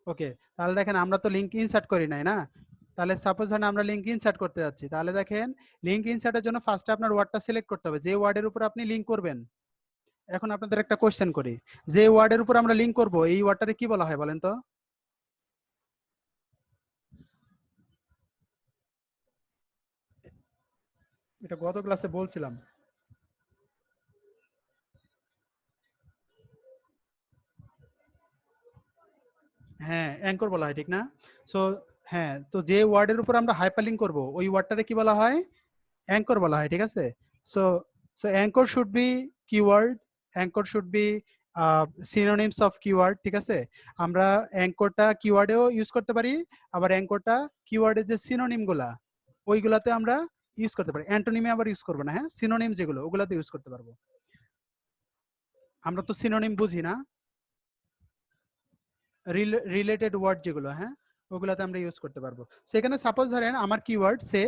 ওকে, তাহলে দেখেন আমরা তো লিঙ্ক ইনসার্ট করি নাই না। তাহলে সাপোজ ধরেন আমরা লিঙ্ক ইনসার্ট করতে যাচ্ছি, তাহলে দেখেন লিঙ্ক ইনসার্টের জন্য ফার্স্টে আপনার ওয়ার্ডটা সিলেক্ট করতে হবে, যে ওয়ার্ডের উপর আপনি লিঙ্ক করবেন। এখন আপনাদের একটা কোশ্চেন করি, যে ওয়ার্ডের উপর আমরা লিঙ্ক করব এই ওয়ার্ডটারে কি বলা হয় বলেন তো? এটা গত ক্লাসে বলছিলাম। হ্যাঁ, অ্যাঙ্কর বলা হয়, ঠিক না? সো হ্যাঁ, তো যে ওয়ার্ডের উপর আমরা হাইপারলিংক করব ওই ওয়ার্ডটারে কি বলা হয়? অ্যাঙ্কর বলা হয়, ঠিক আছে? So so anchor should be keyword, anchor should be synonyms of keyword, ঠিক আছে? আমরা অ্যাঙ্করটা কিওয়ার্ডেও ইউজ করতে পারি, আবার অ্যাঙ্করটা কিওয়ার্ডের যে সিনোনিম গুলা ওইগুলাতে আমরা ইউজ করতে পারি। অ্যান্টোনিমে আবার ইউজ করবো না, হ্যাঁ? সিনোনিম যেগুলো ওগুলাতে ইউজ করতে পারবো। আমরা তো সিনোনিম বুঝি না, রিলেটেড ওয়ার্ড যেগুলো, হ্যাঁ, ওগুলাতে আমরা ইউজ করতে পারবো। সেখানে সাপোজ ধরেন আমার কিওয়ার্ড সে,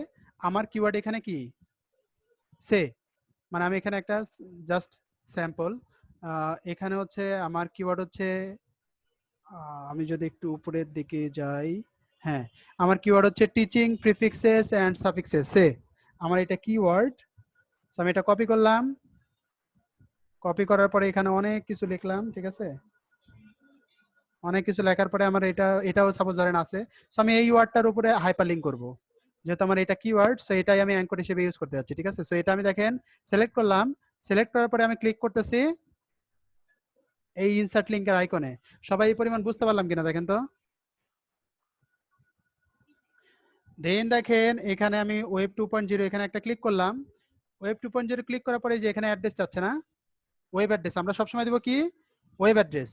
আমার কিওয়ার্ড এখানে কি সে, মানে আমি এখানে একটা জাস্ট স্যাম্পল, এখানে হচ্ছে আমার কিওয়ার্ড হচ্ছে আমি যদি একটু উপরের দিকে যাই, হ্যাঁ, আমার কিওয়ার্ড হচ্ছে টিচিং প্রিফিক্সেস এন্ড সাফিক্সেস সে, আমার এটা কিওয়ার্ড। সো আমি এটা কপি করলাম, কপি করার পরে এখানে অনেক কিছু লিখলাম, ঠিক আছে? অনেক কিছু লেখার পরে আমার এটাও সাপোজ ধরেন আছে। সো আমি এই ওয়ার্ডটার উপরে হাইপারলিংক করব, যেহেতু আমার এটা কিওয়ার্ড, সো এটাই আমি অ্যাঙ্কর হিসেবে ইউজ করতে যাচ্ছি, ঠিক আছে? সো এটা আমি দেখেন সিলেক্ট করলাম, সিলেক্ট করার পরে আমি ক্লিক করতেছি এই ইনসার্ট লিঙ্কের আইকনে। সবাই এই পরিমাণ বুঝতে পারলাম কিনা দেখেন তো। দেন দেখেন এখানে আমি ওয়েব 2.0 এখানে একটা ক্লিক করলাম। ওয়েব 2.0 ক্লিক করার পরে যে এখানে অ্যাড্রেস চাচ্ছে না, ওয়েব অ্যাড্রেস আমরা সবসময় দিব কি? Web address.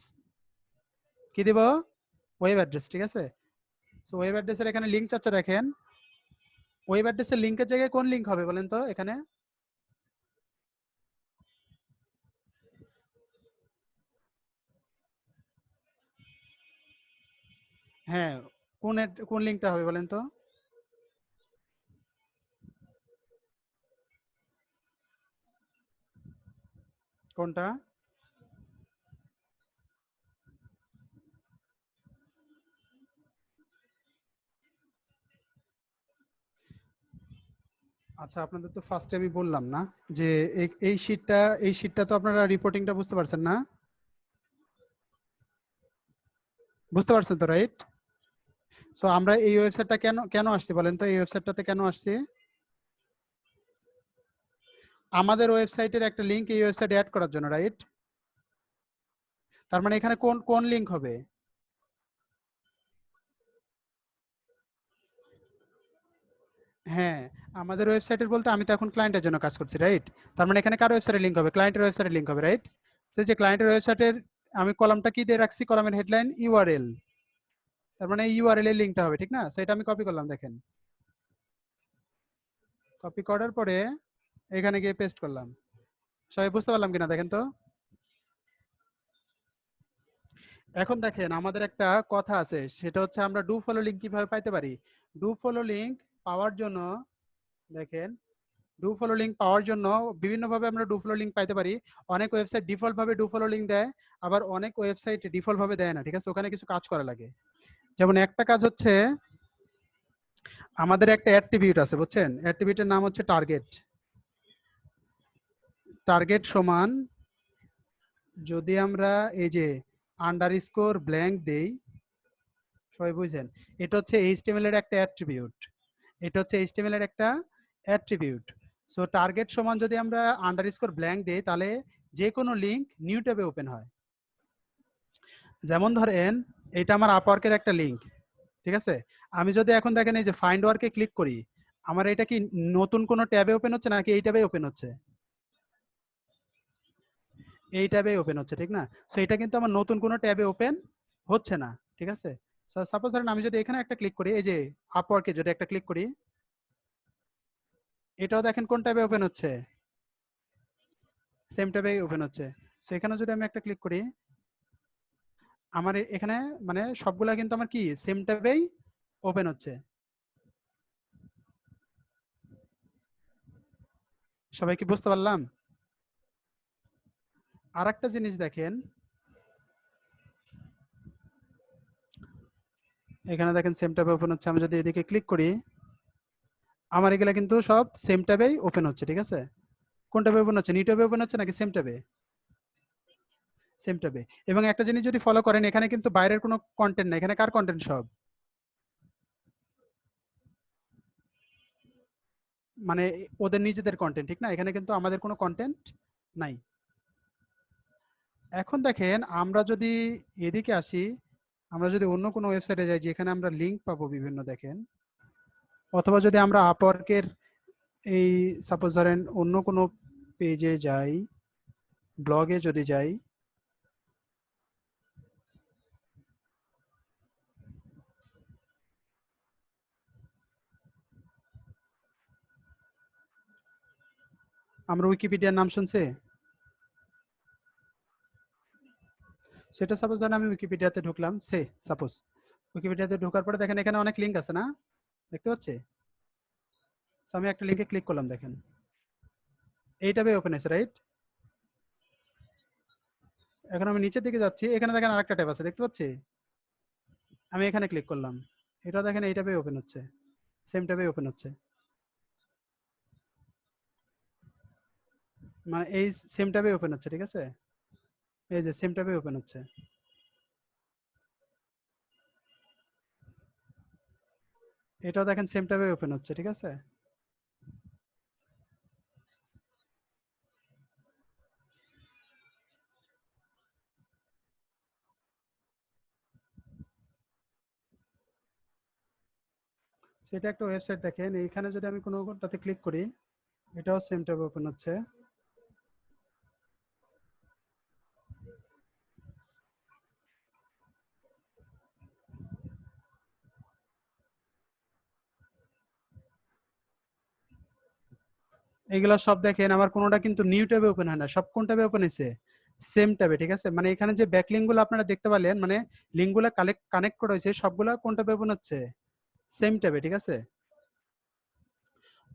কি দিব? ওয়েব অ্যাড্রেস, ঠিক আছে? সো ওয়েব অ্যাড্রেসের এখানে লিঙ্ক চাচ্ছে দেখেন, ওয়েব অ্যাড্রেসের লিংকের জায়গায় কোন লিংক হবে বলেন তো এখানে? হ্যাঁ, কোন লিংকটা হবে বলেন তো? কোনটা? আচ্ছা, আপনাদের তো ফার্স্টে আমি বললাম না যে এই শীটটা তো আপনারা রিপোর্টিংটা বুঝতে পারছেন না? বুঝতে পারছেন তো, রাইট? সো আমরা এই ওয়েবসাইটটা কেন কেন আসছি বলেন তো, এই ওয়েবসাইটটাতে কেন আসছি? আমাদের ওয়েবসাইটের একটা লিংক এই ওয়েবসাইটে অ্যাড করার জন্য, রাইট? তার মানে এখানে কোন কোন লিংক হবে? হ্যাঁ, আমাদের ওয়েবসাইটের বলতে আমি তো এখন ক্লায়েন্টের জন্য কাজ করছি, রাইট? তার মানে এখানে কার ওয়েবসাইটে লিংক হবে? ক্লায়েন্টের ওয়েবসাইটে লিংক হবে, রাইট? যে ক্লায়েন্টের ওয়েবসাইটের আমি কলামটা কি দিয়ে রাখছি, কলামের হেডলাইন ইউআরএল। তার মানে ইউআরএল এর লিংকটা হবে, ঠিক না? সেটা আমি কপি করলাম, দেখেন। কপি করার পরে এখানে গিয়ে পেস্ট করলাম। সবাই বুঝতে পারলাম কিনা দেখেন তো। এখন দেখেন আমাদের একটা কথা আছে, সেটা হচ্ছে আমরা ডু ফলো লিংক কিভাবে পাইতে পারি। ডু ফলো লিংক পাওয়ার জন্য দেখেন, ডু ফলো লিংক পাওয়ার জন্য বিভিন্নভাবে আমরা ডু ফলো লিংক পাইতে পারি। অনেক ওয়েবসাইট ডিফল্ট ভাবে ডু ফলো লিংক দেয়, আবার অনেক ওয়েবসাইট ডিফল্ট ভাবে দেয় না, ঠিক আছে? ওখানে কিছু কাজ করা লাগে। যেমন একটা কাজ হচ্ছে, আমাদের একটা অ্যাট্রিবিউট আছে, বুঝছেন? অ্যাট্রিবিউটের নাম হচ্ছে টার্গেট। টার্গেট সমান, যদি আমরা এই যে আন্ডারস্কোর ব্ল্যাঙ্ক দেই, সবাই বুঝছেন? এটা হচ্ছে এইচটিএমএল এর একটা অ্যাট্রিবিউট। এটা হচ্ছে এইচটিএমএল এর একটা অ্যাট্রিবিউট। সো টার্গেট সমান যদি আমরা আন্ডারস্কোর ব্ল্যাঙ্ক দেই, তাহলে যে কোনো লিংক নিউ ট্যাবে ওপেন হয়। যেমন ধরেন এটা আমার আপওয়ার্কের একটা লিংক, ঠিক আছে? আমি যদি এখন দেখেন এই যে ফাইন্ড ওয়ার্কে ক্লিক করি, আমার এটা কি নতুন কোনো ট্যাবে ওপেন হচ্ছে নাকি এই ট্যাবে ওপেন হচ্ছে? এই ট্যাবে ওপেন হচ্ছে, ঠিক না? সো এটা কিন্তু আমার নতুন কোনো ট্যাবে ওপেন হচ্ছে না, ঠিক আছে? সাপোজ ধরেন আমি যদি এখানে একটা ক্লিক করি, এই যে আপওয়ার্কে যদি একটা ক্লিক করি, এটাও দেখেন কোন ট্যাবে ওপেন হচ্ছে? সেম ট্যাবে ওপেন হচ্ছে। সো এখানে যদি আমি একটা ক্লিক করি, আমার এখানে মানে সবগুলা কিন্তু আমার কি সেম ট্যাবেই ওপেন হচ্ছে। সবাই কি বুঝতে পারলাম? আর একটা জিনিস দেখেন, এখানে দেখেন সেম ট্যাবে ওপেন হচ্ছে। আমি যদি এদিকে ক্লিক করি, আমার এগুলা কিন্তু সব সেম ট্যাবেই ওপেন হচ্ছে, ঠিক আছে? কোন ট্যাবে ওপেন হচ্ছে? নিউ ট্যাবে ওপেন হচ্ছে নাকি সেম ট্যাবে? সেম ট্যাবে। এবং একটা জিনিস যদি ফলো করেন, এখানে কিন্তু বাইরের কোনো কন্টেন্ট নাই, এখানে কার কন্টেন্ট সব? মানে ওদের নিজেদের কন্টেন্ট, ঠিক না? এখানে কিন্তু আমাদের কোনো কন্টেন্ট নাই। এখন দেখেন আমরা যদি এদিকে আসি, আমরা যদি অন্য কোনো ওয়েবসাইটে যাই যেখানে আমরা লিংক পাবো বিভিন্ন, দেখেন, অথবা যদি আমরা আপওয়ার্কের এই সাপোজ ধরেন অন্য কোনো পেজে যাই, ব্লগে যদি যাই, আমরা উইকিপিডিয়ার নাম শুনছে, সেটা সাপোজ ধরেন আমি উইকিপিডিয়াতে ঢুকলাম, সাপোজ উইকিপিডিয়াতে ঢোকার পরে দেখেন এখানে অনেক লিঙ্ক আছে না, দেখতে পাচ্ছি? So আমি একটা লিঙ্কে ক্লিক করলাম, দেখেন এইটাবে ওপেন আছে, রাইট? এখন আমি নিচের দিকে যাচ্ছি, এখানে দেখেন আরেকটা ট্যাব আছে, দেখতে পাচ্ছি? আমি এখানে ক্লিক করলাম, এটা দেখেন এইটাবে ওপেন হচ্ছে, সেম ট্যাবে ওপেন হচ্ছে। মানে এই সেম ট্যাবে ওপেন হচ্ছে, ঠিক আছে? এই যে সেম ট্যাবে ওপেন হচ্ছে, এটাও দেখেন সেম ট্যাবে ওপেন হচ্ছে, ঠিক আছে? সেটা একটা ওয়েবসাইট, দেখেন এইখানে যদি আমি কোনোটাতে ক্লিক করি, এটাও সেম ট্যাবে ওপেন হচ্ছে। এগুলো সব দেখেন আমার কোনোটা কিন্তু নিউ ট্যাবে ওপেন হয় না, সব কোন ট্যাবে ওপেন হয়েছে, সেম ট্যাবে, ঠিক আছে। মানে এখানে যে ব্যাকলিঙ্ক গুলো আপনারা দেখতে পেলেন, মানে লিঙ্ক গুলো কানেক্ট করা হয়েছে সবগুলা কোন ট্যাবে ওপেন হচ্ছে, সেম ট্যাবে, ঠিক আছে।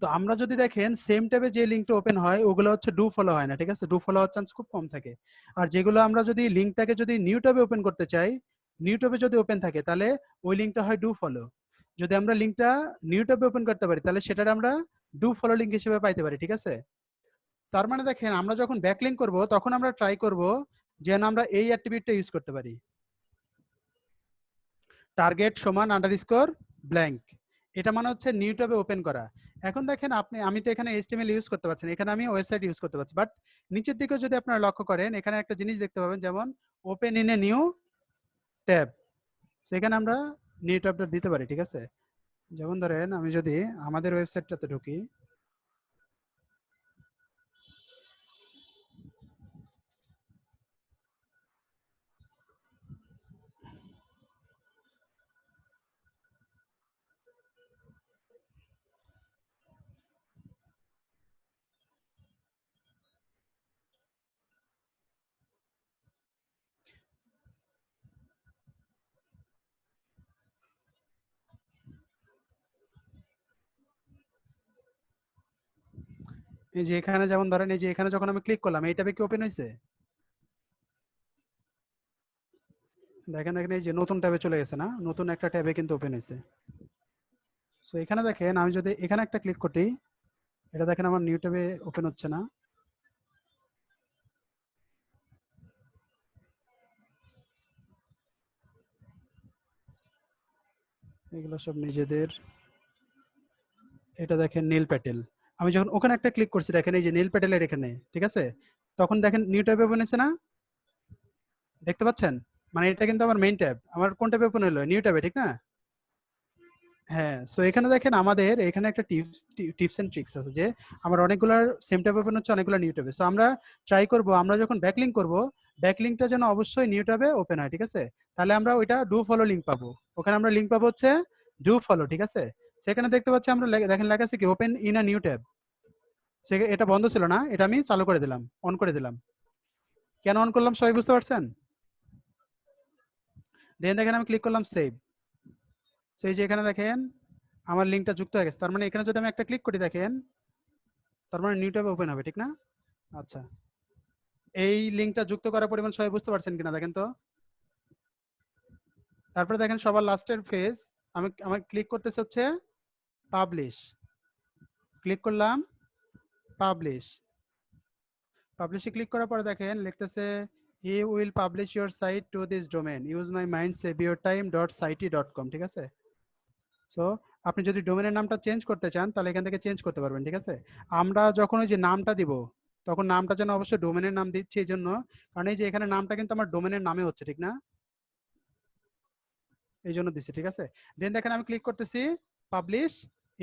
তো আমরা যদি দেখেন সেম ট্যাবে যে লিঙ্কটা ওপেন হয় ওগুলো হচ্ছে ডু ফলো হয় না, ঠিক আছে, ডু ফলো হওয়ার চান্স খুব কম থাকে। আর যেগুলো আমরা যদি লিঙ্কটাকে যদি নিউ ট্যাবে ওপেন করতে চাই, নিউ ট্যাবে যদি ওপেন থাকে তাহলে ওই লিঙ্কটা হয় ডু ফলো। যদি আমরা লিঙ্কটা নিউ ট্যাবে ওপেন করতে পারি তাহলে সেটা আমরা ডু ফলো লিঙ্ক হিসেবে পাইতে পারি, ঠিক আছে। তার মানে দেখেন আমরা যখন ব্যাকলিঙ্ক করব তখন আমরা ট্রাই করব যেন আমরা এই অ্যাট্রিবিউটটা ইউজ করতে পারি, টার্গেট সমান আন্ডারস্কোর ব্ল্যাঙ্ক। এটা মানে হচ্ছে নিউ ট্যাবে ওপেন করা। এখন দেখেন আমি তো এখানে এইচটিএমএল ইউজ করতে পারছি না, এখানে আমি ওয়েবসাইট ইউজ করতে পারছি, বাট নিচের দিকে যদি আপনারা লক্ষ্য করেন এখানে একটা জিনিস দেখতে পাবেন, যেমন open in a new tab. সেখানে আমরা নিউ ট্যাবটা দিতে পারি, ঠিক আছে। যেমন ধরেন আমি যদি আমাদের ওয়েবসাইটটাতে ঢুকি, এই যে এখানে যেমন ধরেন এই যে এখানে যখন আমি ক্লিক করলাম এই ট্যাবে কি ওপেন হয়েছে, দেখেন দেখেন এই যে নতুন ট্যাবে চলে গেছে না, নতুন একটা ট্যাবে কিন্তু ওপেন হয়েছে। সো এখানে দেখেন আমি যদি এখানে একটা ক্লিক করি, এটা দেখেন আমার নিউ ট্যাবে ওপেন হচ্ছে না। এগুলো সব নিজেদের। এটা দেখেন নীল প্যাটেল, আমি যখন ওখানে একটা ক্লিক করছি দেখেন এই যে নীল প্যাটেলের এখানে, ঠিক আছে, তখন দেখেন নিউ ট্যাবে ওপেন হয়েছে না, দেখতে পাচ্ছেন। মানে এটা কিন্তু আমার মেইন ট্যাব, আমার কোন ট্যাবে ওপেন হলো, নিউ ট্যাবে, ঠিক না। হ্যাঁ, সো এখানে দেখেন আমাদের এখানে একটা টিপস এন্ড ট্রিক্স আছে যে আমার অনেকগুলো সেম ট্যাব ওপেন হচ্ছে, অনেকগুলো নিউ ট্যাবে। সো আমরা ট্রাই করব আমরা যখন ব্যাকলিঙ্ক করব ব্যাকলিঙ্কটা যেন অবশ্যই নিউ ট্যাবে ওপেন হয়, ঠিক আছে। তাহলে আমরা ওইটা ডু ফলো লিঙ্ক পাবো, ওখানে আমরা লিঙ্ক পাবো হচ্ছে ডু ফলো, ঠিক আছে। সেখানে দেখতে পাচ্ছি আমরা দেখেন লেখা আছে কি open in a new tab. এটা বন্ধ ছিল না, এটা আমি চালু করে দিলাম, অন করে দিলাম। কেন অন করলাম সবাই বুঝতে পারছেন। দেন দেখেন আমি ক্লিক করলাম সেভ। সেই যে এখানে দেখেন আমার লিঙ্কটা যুক্ত হয়ে গেছে, তার মানে এখানে যদি আমি একটা ক্লিক করি দেখেন তার মানে নিউ ট্যাব ওপেন হবে, ঠিক না। আচ্ছা, এই লিঙ্কটা যুক্ত করার পরিমাণ সবাই বুঝতে পারছেন কিনা দেখেন তো। তারপরে দেখেন সবার লাস্টের ফেজ, আমার ক্লিক করতেছে হচ্ছে পাবলিশ, ক্লিক করলাম পাবলিশ। পাবলিশে ক্লিক করার পরে দেখেন লিখতেছে we will publish your site to this domain use my mind save your time dot site dot com, ঠিক আছে। সো আপনি যদি ডোমেনের নামটা চেঞ্জ করতে চান তাহলে এখান থেকে চেঞ্জ করতে পারবেন, ঠিক আছে। আমরা যখন ওই যে নামটা দিব তখন নামটা যেন অবশ্যই ডোমেনের নাম দিচ্ছি এই জন্য, কারণ এই যে এখানে নামটা কিন্তু আমার ডোমেনের নামে হচ্ছে, ঠিক না, এই জন্য দিচ্ছি, ঠিক আছে। দেন দেখেন আমি ক্লিক করতেছি পাবলিশ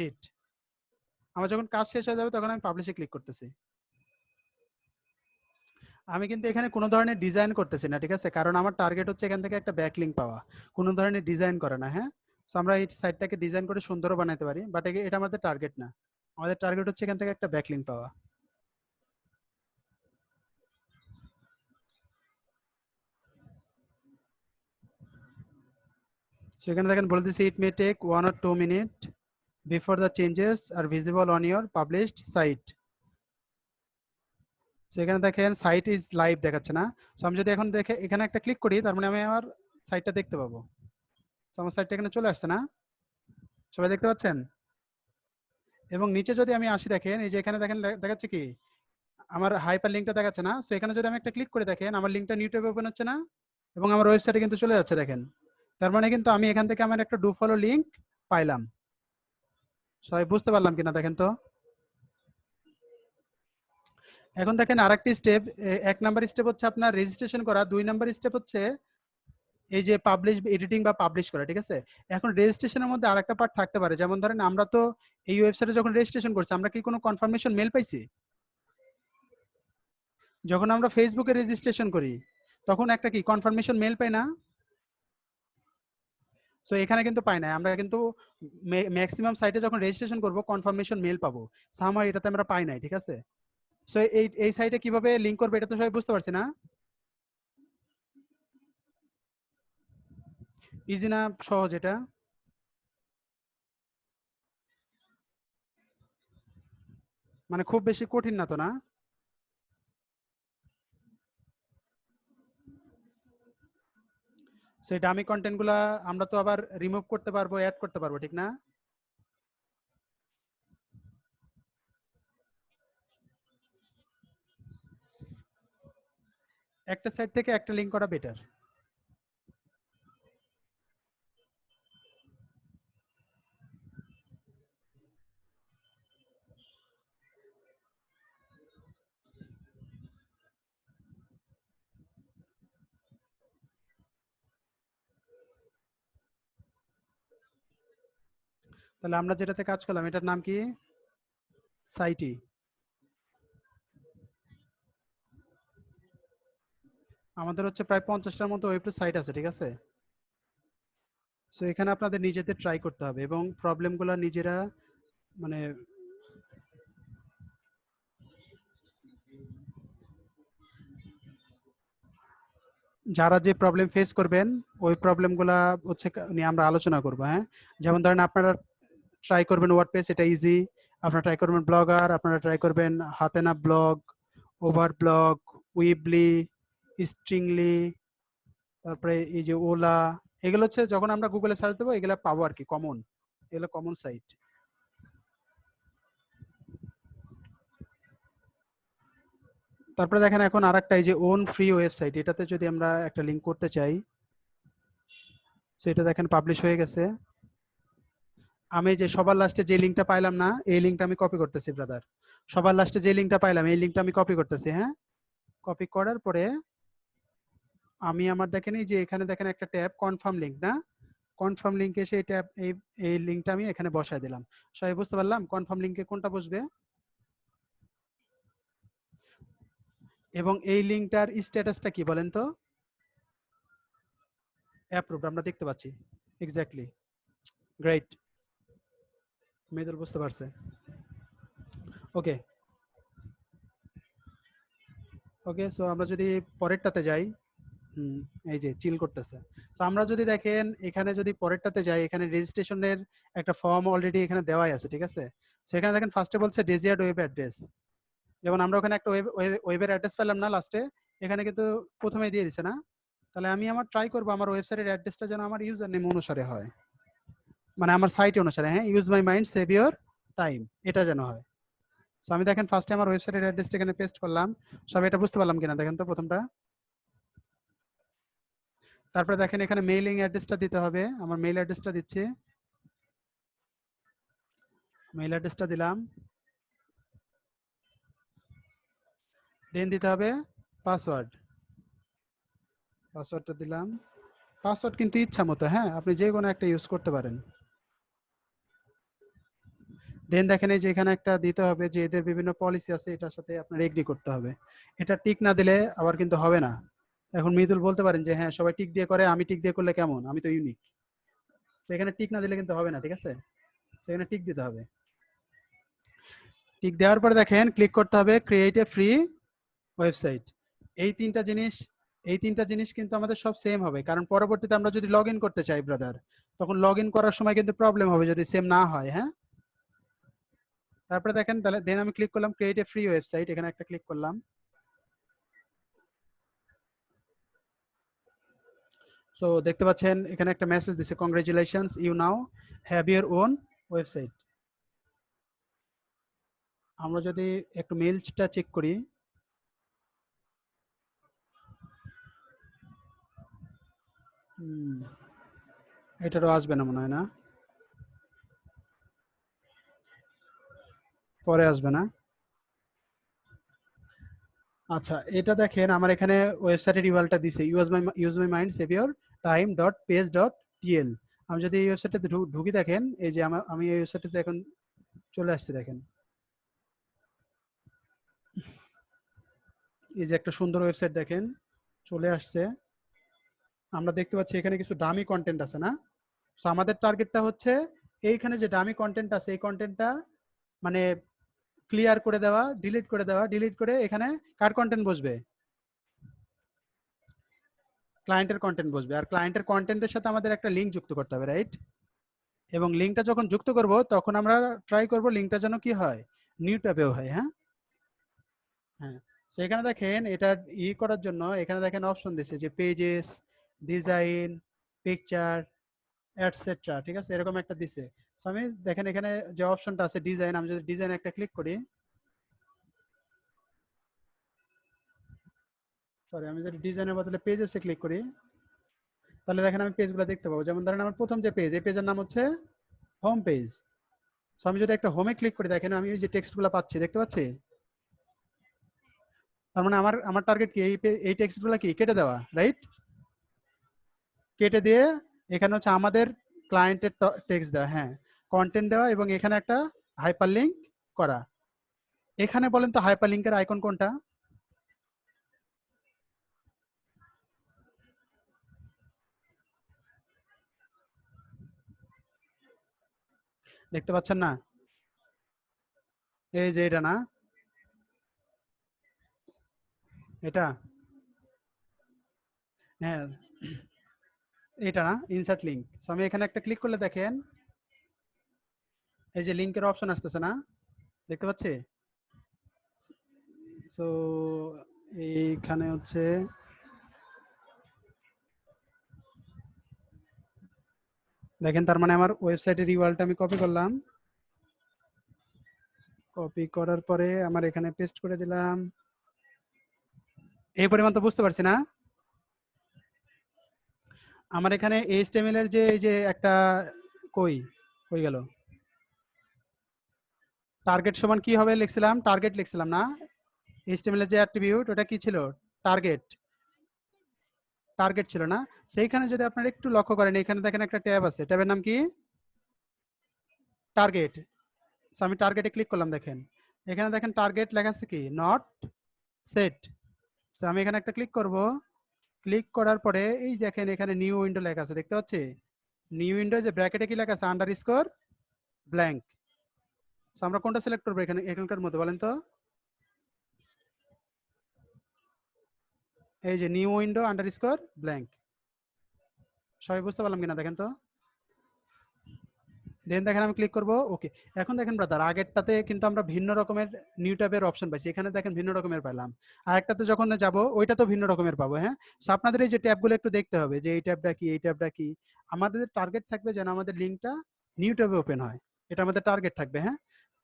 ইট। আমার যখন কাজ শেষ হয়ে যাবে তখন আমি পাবলিশে ক্লিক করতেছি। আমি কিন্তু এখানে কোনো ধরনের ডিজাইন করতেছি না, ঠিক আছে, কারণ আমার টার্গেট হচ্ছে এখান থেকে একটা ব্যাকলিঙ্ক পাওয়া, কোনো ধরনের ডিজাইন করে না। হ্যাঁ, তো আমরা এই সাইটটাকে ডিজাইন করে সুন্দরও বানাতে পারি, বাট এটা আমাদের টার্গেট না। আমাদের টার্গেট হচ্ছে এখান থেকে একটা ব্যাকলিঙ্ক পাওয়া। সেখানে দেখেন বলে দিচ্ছি it may take 1 or 2 minute before the changes are visible on your published site. সেখানে দেখেন সাইট ইজ লাইভ দেখাচ্ছে না। সো আমি যদি এখন দেখে এখানে একটা ক্লিক করি তার মানে আমি আমার সাইটটা দেখতে পাবো। তো আমার সাইটটা এখানে চলে আসছে না, সবাই দেখতে পাচ্ছেন। এবং নিচে যদি আমি আসি দেখেন এই যে এখানে দেখেন দেখাচ্ছে কি আমার হাইপার লিঙ্কটা দেখাচ্ছে না। সো এখানে যদি আমি একটা ক্লিক করে দেখেন আমার লিঙ্কটা নিউ ট্যাবে ওপেন হচ্ছে না এবং আমার ওয়েবসাইটে কিন্তু চলে যাচ্ছে দেখেন। তার মানে কিন্তু আমি এখান থেকে আমার একটা ডু ফলো লিঙ্ক পাইলাম। সবাই বুঝতে পারলাম কিনা দেখেন তো। এখন দেখেন আরেকটি স্টেপ, 1 নাম্বার স্টেপ হচ্ছে আপনার রেজিস্ট্রেশন করা, 2 নাম্বার স্টেপ হচ্ছে এই যে পাবলিশ এডিটিং বা পাবলিশ করা, ঠিক আছে। এখন রেজিস্ট্রেশনের মধ্যে আরেকটা পার্ট থাকতে পারে, যেমন ধরেন আমরা তো এই ওয়েবসাইটে যখন রেজিস্ট্রেশন করছি আমরা কি কোনো কনফার্মেশন মেল পাইছি। যখন আমরা ফেসবুকে রেজিস্ট্রেশন করি তখন একটা কি কনফার্মেশন মেল পাই না। সো এখানে কিন্তু পাই না, আমরা কিন্তু ম্যাক্সিমাম সাইটে যখন রেজিস্ট্রেশন করব কনফার্মেশন মেল পাবো, সামহাও এটাতে আমরা পাই নাই, ঠিক আছে? সো এই সাইটে কিভাবে লিংক করবে এটা তো সবাই বুঝতে পারছি না? ইজি না সহজ এটা? মানে খুব বেশি কঠিন না তো, না? সেই ডামি কন্টেন্ট গুলা আমরা তো আবার রিমুভ করতে পারবো, অ্যাড করতে পারবো, ঠিক না? একটা সাইট থেকে একটা লিংক করা বেটার। তাহলে আমরা যেটাতে কাজ করলাম এটার নাম কি? সাইটি। আমাদের হচ্ছে প্রায় 50টার মতো ওয়েব টু সাইট আছে, ঠিক আছে? সো এখানে আপনাদের নিজেদের ট্রাই করতে হবে এবং প্রবলেমগুলো নিজেরা, মানে যারা যে প্রবলেম ফেস করবেন ওই প্রবলেমগুলা হচ্ছে নিয়ে আমরা আলোচনা করবো, হ্যাঁ? যেমন ধরেন আপনারা ট্রাই করবেন ওয়ার্ডপ্রেস, এটা ইজি। আপনারা ট্রাই করবেন ব্লগার, আপনারা ট্রাই করবেন হাতেনা ব্লগ, ওভার ব্লগ, উইবলি, স্ট্রিংলি, তারপরে এই যে ওলা, এগুলো হচ্ছে যখন আমরা গুগলে সার্চ দেবো এগুলো পাবো আর কি, কমন, এগুলো কমন সাইট। তারপরে দেখেন এখন আরেকটা এই যে ওন ফ্রি ওয়েবসাইট, এটাতে যদি আমরা একটা লিংক করতে চাই, সেটা দেখেন পাবলিশ হয়ে গেছে। আমি যে সবার লাস্টে যে লিংকটা পাইলাম না, এই লিংকটা আমি কপি করতেছি ব্রাদার। সবার লাস্টে যে লিংকটা পাইলাম এই লিংকটা আমি কপি করতেছি, হ্যাঁ? কপি করার পরে আমি আমার দেখেন এই যে এখানে দেখেন একটা ট্যাব কনফার্ম লিংক, না? কনফার্ম লিংকে সেই ট্যাব এই লিংকটা আমি এখানে বসায় দিলাম। সবাই বুঝতে পারলাম কনফার্ম লিংকে কোনটা বসবে? এবং এই লিংকটার স্ট্যাটাসটা কি বলেন তো? অ্যাপ্রুভড আমরা দেখতে পাচ্ছি। এক্স্যাক্টলি, গ্রেট, মৃদুল বুঝতে পারছে। ওকে, ওকে, সো আমরা যদি পরেরটাতে যাই, এই যে চিল করতেছে। তো আমরা যদি দেখেন এখানে যদি পরেরটাতে যাই, এখানে রেজিস্ট্রেশনের একটা ফর্ম অলরেডি এখানে দেওয়াই আছে, ঠিক আছে? সেখানে দেখেন ফার্স্টে বলছে ডেজিয়ার্ড ওয়েব অ্যাড্রেস। যেমন আমরা ওখানে একটা ওয়েবের অ্যাড্রেস পেলাম না লাস্টে, এখানে কিন্তু প্রথমেই দিয়ে দিছে না? তাহলে আমি আমার ট্রাই করবো আমার ওয়েবসাইটের অ্যাড্রেসটা যেন আমার ইউজার নেম অনুসারে হয়, মানে আমার সাইট অনুসারে, হ্যাঁ, use my mind save your time, এটা যেন হয়। সো আমি দেখেন ফার্স্টে আমার ওয়েবসাইটের অ্যাড্রেসটা এখানে পেস্ট করলাম। সব এটা বুঝতে পারলাম কিনা দেখেন তো প্রথমটা। তারপরে দেখেন এখানে মেইলিং অ্যাড্রেসটা দিতে হবে, আমার মেইল অ্যাড্রেসটা দিচ্ছি, মেইল অ্যাড্রেসটা দিলাম। দেন দিতে হবে পাসওয়ার্ড, পাসওয়ার্ডটা দিলাম। পাসওয়ার্ড কিন্তু ইচ্ছা মতো, হ্যাঁ, আপনি যে কোনো একটা ইউজ করতে পারেন। দেন দেখেন এই যে এখানে একটা দিতে হবে যে এদের বিভিন্ন পলিসি আছে, এটার সাথে আপনার এগ্রি করতে হবে। এটা টিক না দিলে আবার কিন্তু হবে না। এখন মৃদুল বলতে পারেন যে হ্যাঁ সবাই টিক দিয়ে করে, আমি টিক দিয়ে করলে কেমন, আমি তো ইউনিক। তো এখানে টিক না দিলে কিন্তু হবে না, ঠিক আছে? সেখানে টিক দিতে হবে। টিক দেওয়ার পরে দেখেন ক্লিক করতে হবে ক্রিয়েট এ ফ্রি ওয়েবসাইট। এই তিনটা জিনিস, এই তিনটা জিনিস কিন্তু আমাদের সব সেম হবে, কারণ পরবর্তীতে আমরা যদি লগ ইন করতে চাই ব্রাদার, তখন লগ ইন করার সময় কিন্তু প্রবলেম হবে যদি সেম না হয়, হ্যাঁ? তারপরে দেখেন তাহলে দেন আমি ক্লিক করলাম ক্রিয়েট এ ফ্রি ওয়েবসাইট, এখানে একটা ক্লিক করলাম। সো দেখতে পাচ্ছেন এখানে একটা মেসেজ দিছে, congratulations you now have your own website. আমরা যদি একটু মেইলটা চেক করি, এটারও আসবে না মনে হয়, না? পরে আসবে না? আচ্ছা, এটা দেখেন আমার এখানে ওয়েবসাইটের ইউআরএলটা দিছে, use my mind save your time dot page dot TL. আমি যদি এই ওয়েবসাইটটাতে ঢুকি, দেখেন এই যে আমি এই ওয়েবসাইটটাতে এখন চলে আসছি, দেখেন এই যে একটা সুন্দর ওয়েবসাইট দেখেন চলে আসছে। আমরা দেখতে পাচ্ছি এখানে কিছু দামি কন্টেন্ট আছে, না? সো আমাদের টার্গেটটা হচ্ছে এইখানে যে ডামি কন্টেন্ট আছে এই কন্টেন্টটা মানে ক্লিয়ার করে দেওয়া, ডিলিট করে এখানে কার কন্টেন্ট বসবে, ক্লায়েন্টের কন্টেন্ট বসবে। আর ক্লায়েন্টের কন্টেন্টের সাথে আমাদের একটা লিঙ্ক যুক্ত করতে হবে, রাইট? এবং লিঙ্কটা যখন যুক্ত করব তখন আমরা ট্রাই করব লিঙ্কটা যেন কি হয়, নিউ ট্যাবেও হয়। হ্যাঁ হ্যাঁ। তো এখানে দেখেন এটা করার জন্য এখানে দেখেন অপশন দিচ্ছে যে পেজেস, ডিজাইন, পিকচার, এটসেট্রা, ঠিক আছে, এরকম একটা দিছে। সো আমি দেখেন এখানে যে অপশনটা আছে ডিজাইন, আমি যদি ডিজাইন একটা ক্লিক করি, সরি আমি যদি ডিজাইনের বদলে পেজেসে ক্লিক করি, তাহলে দেখেন আমি পেজগুলো দেখতে পাবো। যেমন ধরেন আমার প্রথম যে পেজ, এই পেজের নাম হচ্ছে হোম পেজ। সো আমি যদি একটা হোমে ক্লিক করি, দেখেন আমি ওই যে টেক্সটগুলো পাচ্ছি, দেখতে পাচ্ছি। তার মানে আমার আমার টার্গেট কি, এই টেক্সটগুলো কি কেটে দেওয়া, রাইট? কেটে দিয়ে এখানে হচ্ছে আমাদের ক্লায়েন্টের টেক্সট দেওয়া, হ্যাঁ, কন্টেন্ট দেওয়া, এবং এখানে একটা হাইপার লিঙ্ক করা। এখানে বলেন তো হাইপার লিঙ্কের আইকন কোনটা? দেখতে পাচ্ছেন না? এই যে এটা না, এটা, হ্যাঁ এটা না, ইনসার্ট লিঙ্ক। সো আমি এখানে একটা ক্লিক করলে দেখেন এই যে লিঙ্কের অপশন আসতেছে না, দেখতে পাচ্ছি? সো এইখানে হচ্ছে দেখেন, তার মানে আমার ওয়েবসাইটের ইউআরএলটা আমি কপি করলাম, কপি করার পরে আমার এখানে পেস্ট করে দিলাম। এই পরিমাণ তো বুঝতে পারছি না? আমার এখানে এইচটিএমএল এর যে এই যে একটা কই কই গেল, টার্গেট সমান কি হবে লিখছিলাম, টার্গেট লিখছিলাম না? এইচটিএমএল এর যে অ্যাট্রিবিউট ওটা কি ছিল, টার্গেট, টার্গেট ছিল না? সেইখানে যদি আপনারা একটু লক্ষ্য করেন, এখানে দেখেন একটা ট্যাব আছে, ট্যাবের নাম কি, টার্গেট। সো আমি টার্গেটে ক্লিক করলাম, দেখেন এখানে দেখেন টার্গেট লেখা আছে কি, নট সেট। সো আমি এখানে একটা ক্লিক করব, ক্লিক করার পরে এই দেখেন এখানে নিউ উইন্ডো লেখা আছে, দেখতে পাচ্ছি? নিউ উইন্ডো যে ব্র্যাকেটে কি লেখা আছে, আন্ডারস্কোর ব্ল্যাঙ্ক। সো আমরা কোনটা সিলেক্ট করবো এখানে, এখানকার মধ্যে বলেন তো? এই যে নিউ উইন্ডো আন্ডারস্কোর ব্ল্যাঙ্ক। সবাই বুঝতে পারলাম কিনা দেখেন তো? দেন দেখেন আমি ক্লিক করব, ওকে। এখন দেখেন ব্রাদার, আগেরটাতে কিন্তু আমরা ভিন্ন রকমের নিউ ট্যাবের অপশন পাইছি, এখানে দেখেন ভিন্ন রকমের পেলাম। আর একটাতে যখন যাব ওইটা তো ভিন্ন রকমের পাবো। হ্যাঁ, সো আপনাদের এই যে ট্যাবগুলো একটু দেখতে হবে যে এই ট্যাবটা কি, এই ট্যাবটা কি। আমাদের টার্গেট থাকবে যেন আমাদের লিঙ্কটা নিউ ট্যাবে ওপেন হয়, এটা আমাদের টার্গেট থাকবে। হ্যাঁ,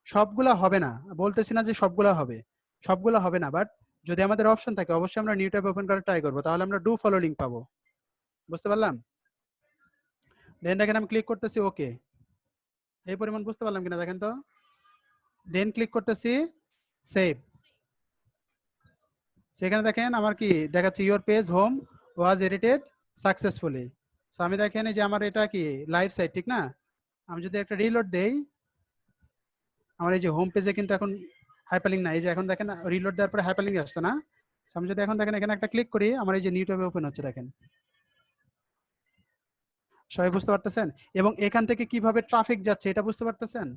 সবগুলা হবে না, বলতেছি না যে সবগুলা হবে, সবগুলা হবে না, বাট যদি আমাদের অপশন থাকে অবশ্যই আমরা নিউ ট্যাব ওপেন করার ট্রাই করবো, তাহলে আমরা ডু ফলো লিঙ্ক পাবো। বুঝতে পারলাম? দেন দেখেন আমি ক্লিক করতেছি, ওকে। এই পরিমাণ বুঝতে পারলাম কিনা দেখেন তো? দেন ক্লিক করতেছি সেভ। সেখানে দেখেন আমার কি দেখাচ্ছে, your page whom was edited successfully. So আমি দেখেন এই যে আমার এটা কি লাইভ সাইট, ঠিক না? আমি যদি একটা রিলোড দেই, আমার এই যে হোম পেজে কিন্তু এখন হাইপারলিংক না, এই যে এখন দেখেন রিলোড দেওয়ার পরে হাইপারলিংক আসছে না? So আমি যদি এখন দেখেন এখানে একটা ক্লিক করি, আমার এই যে নিউ ট্যাবে ওপেন হচ্ছে, দেখেন সবাই বুঝতে পারতেছেন? এবং এখান থেকে কিভাবে ট্রাফিক যাচ্ছে এটা বুঝতে পারতেছেন?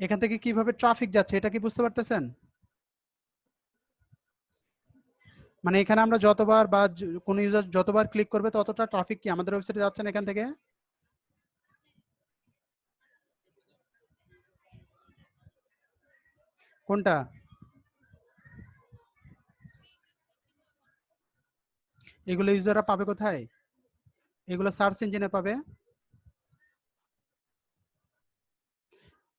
এখান থেকে কিভাবে ট্রাফিক যাচ্ছে এটা কি বুঝতে পারতেছেন? মানে এখানে আমরা যতবার বা কোন ইউজার যতবার ক্লিক করবে ততটা ট্রাফিক কি আমাদের ওয়েবসাইটে যাচ্ছে না এখান থেকে? কোনটা? এগুলো ইউজাররা পাবে কোথায়? এগুলো সার্চ ইঞ্জিনে পাবে।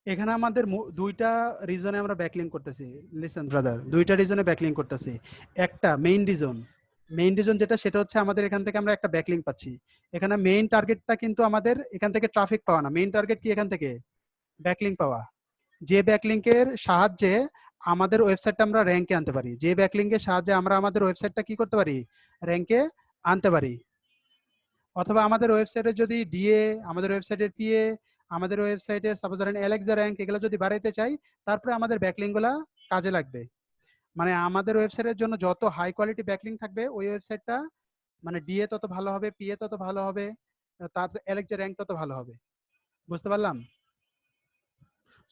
এখানে আমাদের দুইটা রিজনে আমরা ব্যাকলিংক করতেছি। লিসেন ব্রাদার, দুইটা রিজনে ব্যাকলিংক করতেছি। একটা মেইন রিজন যেটা, সেটা হচ্ছে আমাদের এখান থেকে আমরা একটা ব্যাকলিংক পাচ্ছি। এখানে মেইন টার্গেটটা কিন্তু আমাদের এখান থেকে ট্রাফিক পাওয়া না, মেইন টার্গেট কি এখান থেকে ব্যাকলিংক পাওয়া। যে ব্যাকলিংকের সাহায্যে আমাদের ওয়েবসাইটটা আমরা র্যাঙ্কে আনতে পারি, যে ব্যাকলিংকের সাহায্যে আমরা আমাদের ওয়েবসাইটটা কি করতে পারি, র্যাঙ্কে আনতে পারি। অথবা আমাদের ওয়েবসাইটে যদি ডিএ, আমাদের ওয়েবসাইটের পিএ, আমাদের ওয়েবসাইটের সাপোজ ধরেন অ্যালেক্সা র্যাঙ্ক, এগুলো যদি বাড়াইতে চাই, তারপরে আমাদের ব্যাকলিংগুলা কাজে লাগবে। মানে আমাদের ওয়েবসাইটের জন্য যত হাই কোয়ালিটি ব্যাকলিং থাকবে ওই ওয়েবসাইটটা মানে ডিএ তত ভালো হবে, পিএ তত ভালো হবে, তার এলেক্সের র্যাঙ্ক তত ভালো হবে। বুঝতে পারলাম?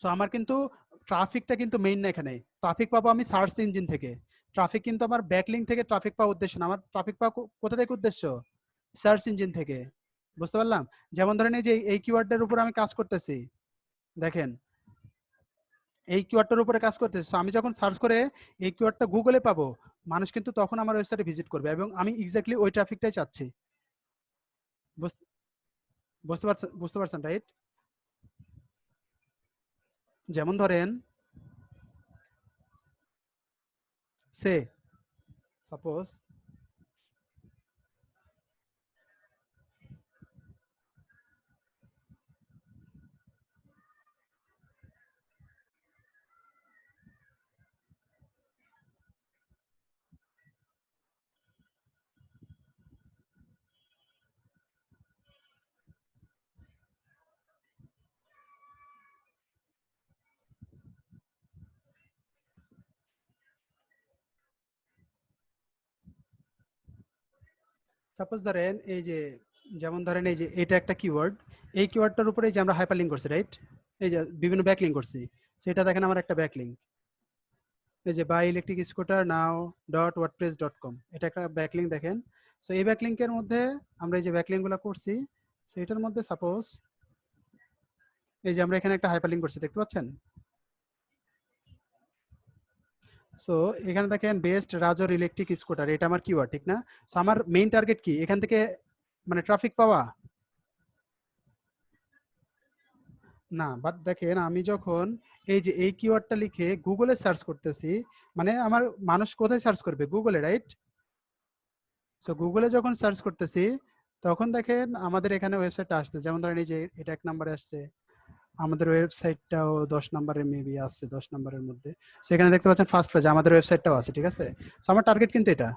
সো আমার কিন্তু ট্রাফিকটা কিন্তু মেইন না এখানে। ট্রাফিক পাবো আমি সার্চ ইঞ্জিন থেকে। ট্রাফিক কিন্তু আমার ব্যাকলিঙ্ক থেকে ট্রাফিক পাওয়ার উদ্দেশ্য না। আমার ট্রাফিক পাওয়া কোথা থেকে উদ্দেশ্য? সার্চ ইঞ্জিন থেকে। বুঝতে পারলাম? যেমন ধরেন এই যে এই কিওয়ার্ডের উপর আমি কাজ করতেছি। দেখেন, এই কিওয়ার্ডটার উপরে কাজ করতেছি। So আমি যখন সার্চ করে এই কিওয়ার্ডটা গুগলে পাবো, মানুষ কিন্তু তখন আমার ওয়েবসাইটে ভিজিট করবে এবং আমি এক্স্যাক্টলি ওই ট্রাফিকটাই চাচ্ছি। বুঝ- বুঝতে পারছেন রাইট? যেমন ধরেন সে সাপোজ সাপোজ ধরেন এই যে, যেমন ধরেন এই যে এটা একটা কিওয়ার্ড। এই কিওয়ার্ডটার উপরে যে আমরা হাইপারলিংক করছি রাইট, এই যে বিভিন্ন ব্যাকলিংক করছি। সেটা দেখেন আমার একটা ব্যাকলিংক, এই যে buy electric scooter now dot WordPress dot com, এটা একটা ব্যাকলিংক দেখেন। সো এই ব্যাকলিংকের মধ্যে আমরা এই যে ব্যাকলিংক গুলো করছি, সেটার মধ্যে সাপোজ এই যে আমরা এখানে একটা হাইপারলিংক করছি, দেখতে পাচ্ছেন? সো এখানে দেখেন বেস্ট রাজর ইলেকট্রিক স্কুটার, এটা আমার কিওয়ার্ড, ঠিক না? সো আমার মেইন টার্গেট কি এখান থেকে? মানে ট্রাফিক পাওয়া না। বাট দেখেন আমি যখন এই যে এই কিওয়ার্ডটা লিখে গুগলে সার্চ করতেছি, মানে আমার মানুষ কোথায় সার্চ করবে? গুগলে, রাইট? সো গুগলে যখন সার্চ করতেছি, তখন দেখেন আমাদের এখানে ওয়েবসাইটটা আসছে। যেমন ধরেন এই যে এটা 1 নম্বরে আসছে, আমাদের ওয়েবসাইটটাও 10 নম্বরে মেবি আসছে, 10 নম্বরের মধ্যে। সেখানে দেখতে পাচ্ছেন ফার্স্ট পেজে আমাদের ওয়েবসাইটটাও আছে, ঠিক আছে? সো আমার টার্গেট কিন্তু এটা।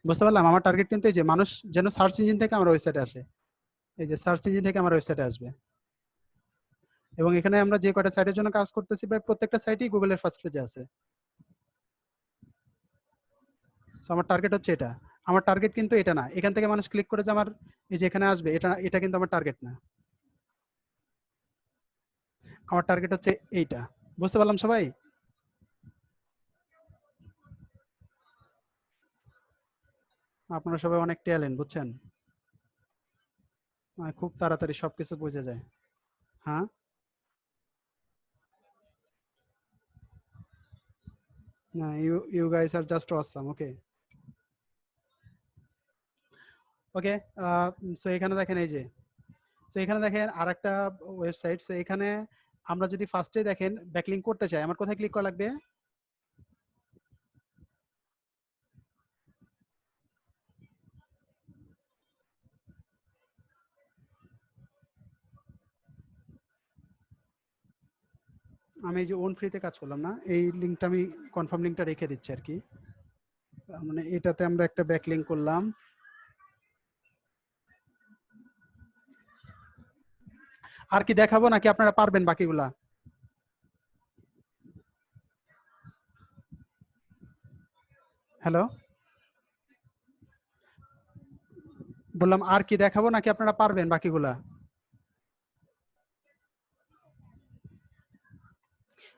বুঝতে পারলাম? আমার টার্গেট কিন্তু এই যে মানুষ যেন সার্চ ইঞ্জিন থেকে আমার ওয়েবসাইটে আসে। এই যে সার্চ ইঞ্জিন থেকে আমার ওয়েবসাইটে আসবে। এবং এখানে আমরা যে কয়টা সাইটের জন্য কাজ করতেছি, প্রায় প্রত্যেকটা সাইটই গুগলের ফার্স্ট পেজে আছে। সো আমার টার্গেট হচ্ছে এটা। আমার টার্গেট কিন্তু এটা না, এখান থেকে মানুষ ক্লিক করে যে আমার এই যে এখানে আসবে, এটা এটা কিন্তু আমার টার্গেট না। আমার টার্গেট হচ্ছে এইটা। বুঝতে পারলাম সবাই? আপনারা সবাই অনেক ট্যালেন্ট, বুঝছেন? মানে খুব তাড়াতাড়ি সবকিছু বুঝে যায়। হ্যাঁ, না, you guys are just awesome. Okay, okay. So এখানে দেখেন এই যে, সো এখানে দেখেন আরেকটা ওয়েবসাইট। সো এখানে আমরা যদি ফার্স্টে দেখেন ব্যাকলিংক করতে চাই, আমার কোথায় ক্লিক করা লাগবে? আমি এই যে ওন ফ্রিতে কাজ করলাম না, এই লিঙ্কটা আমি কনফার্ম লিঙ্কটা রেখে দিচ্ছি আর কি। তার মানে এটাতে আমরা একটা ব্যাকলিংক করলাম। আর কি দেখাবো নাকি আপনারা পারবেন বাকিগুলা? হ্যালো, বললাম আর কি দেখাবো নাকি আপনারা পারবেন বাকিগুলা?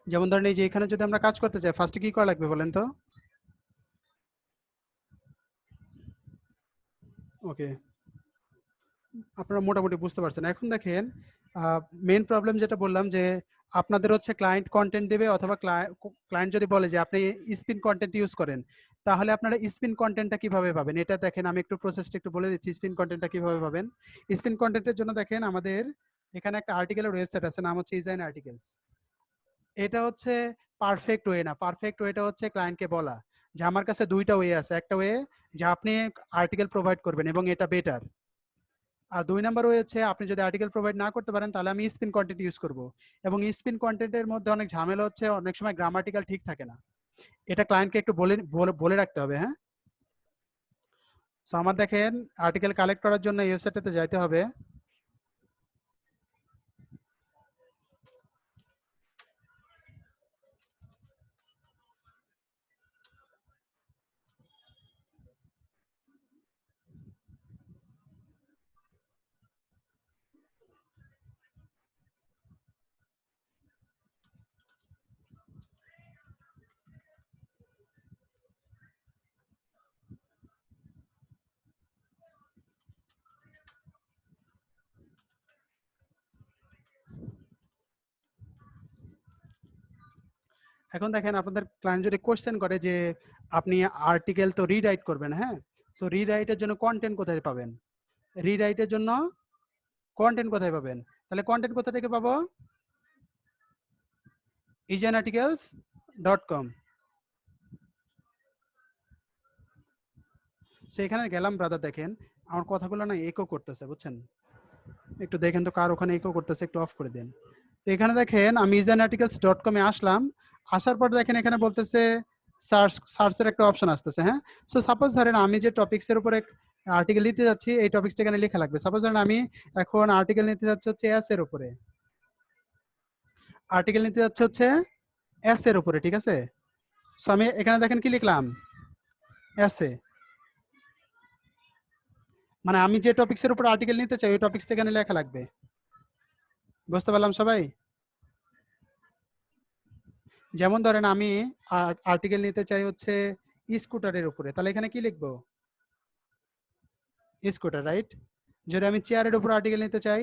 যেমন ধরেন এই যে এখানে যদি আমরা কাজ করতে চাই, ফার্স্টে কি করা লাগবে বলেন তো? ওকে, আপনারা মোটামুটি বুঝতে পারছেন। এখন দেখেন মেইন প্রবলেম যেটা বললাম যে আপনাদের হচ্ছে ক্লায়েন্ট কন্টেন্ট দেবে, অথবা ক্লায়েন্ট যদি বলে যে আপনি স্পিন কন্টেন্ট ইউজ করেন, তাহলে আপনারা স্পিন কন্টেন্টটা কিভাবে পাবেন? এটা দেখেন আমি একটু প্রসেসটা একটু বলে দিচ্ছি, স্পিন কন্টেন্টটা কিভাবে পাবেন। স্পিন কন্টেন্টের জন্য দেখেন আমাদের এখানে একটা আর্টিকেলের ওয়েবসাইট আছে, নাম হচ্ছে ইজাইন আর্টিকেলস। এটা হচ্ছে পারফেক্ট ওয়ে না। পারফেক্ট ওয়েটা হচ্ছে ক্লায়েন্টকে বলা যে আমার কাছে দুইটা ওয়ে আছে। একটা ওয়ে যে আপনি আর্টিকেল প্রোভাইড করবেন এবং এটা বেটার। আর 2 নম্বর হচ্ছে আপনি যদি আর্টিকেল প্রোভাইড না করতে পারেন, তাহলে আমি স্পিন কন্টেন্ট ইউজ করব। এবং স্পিন কন্টেন্টের মধ্যে অনেক ঝামেলা হচ্ছে, অনেক সময় গ্রামাটিক্যাল ঠিক থাকে না। এটা ক্লায়েন্টকে একটু বলে বলে বলে রাখতে হবে, হ্যাঁ? সো আমার দেখেন আর্টিকেল কালেক্ট করার জন্য এই ওয়েবসাইটটাতে যাইতে হবে। এখন দেখেন আপনাদের ক্লায়েন্ট যদি কোশ্চেন করে যে আপনি আর্টিকেল তো রিরাইট করবেন, হ্যাঁ, তো রিরাইটের জন্য কন্টেন্ট কোথায় পাবেন, রিরাইটের জন্য কন্টেন্ট কোথায় পাবেন, তাহলে কন্টেন্ট কোথা থেকে পাবো, egenarticles.com। সেখানে গেলাম ব্রাদার, দেখেন আমার কথাগুলো না ইকো করতেছে, বুঝছেন, একটু দেখেন তো কার ওখানে ইকো করতেছে, একটু অফ করে দেন। তো এখানে দেখেন আমি egenarticles.com এ আসলাম, আসার পর দেখেন এখানে বলতেছে সার্চের একটা অপশন আসতেছে, হ্যাঁ। সো সাপোজ ধরেন আমি যে টপিক্সের উপরে আর্টিকেল নিতে যাচ্ছি, এই টপিক্সটা এখানে লেখা লাগবে। সাপোজ ধরেন আমি এখন আর্টিকেল নিতে যাচ্ছি হচ্ছে এস এর উপরে, আর্টিকেল নিতে যাচ্ছে হচ্ছে এস এর উপরে, ঠিক আছে। সো আমি এখানে দেখেন কি লিখলাম, এস এ, মানে আমি যে টপিক্সের উপর আর্টিকেল নিতে চাই ওই টপিক্সটা এখানে লেখা লাগবে। বুঝতে পারলাম সবাই? যেমন ধরেন আমি আর্টিকেল নিতে চাই হচ্ছে স্কুটারের উপরে, তাহলে এখানে কি লিখবো, স্কুটার, রাইট। যদি আমি চেয়ারের উপর আর্টিকেল নিতে চাই,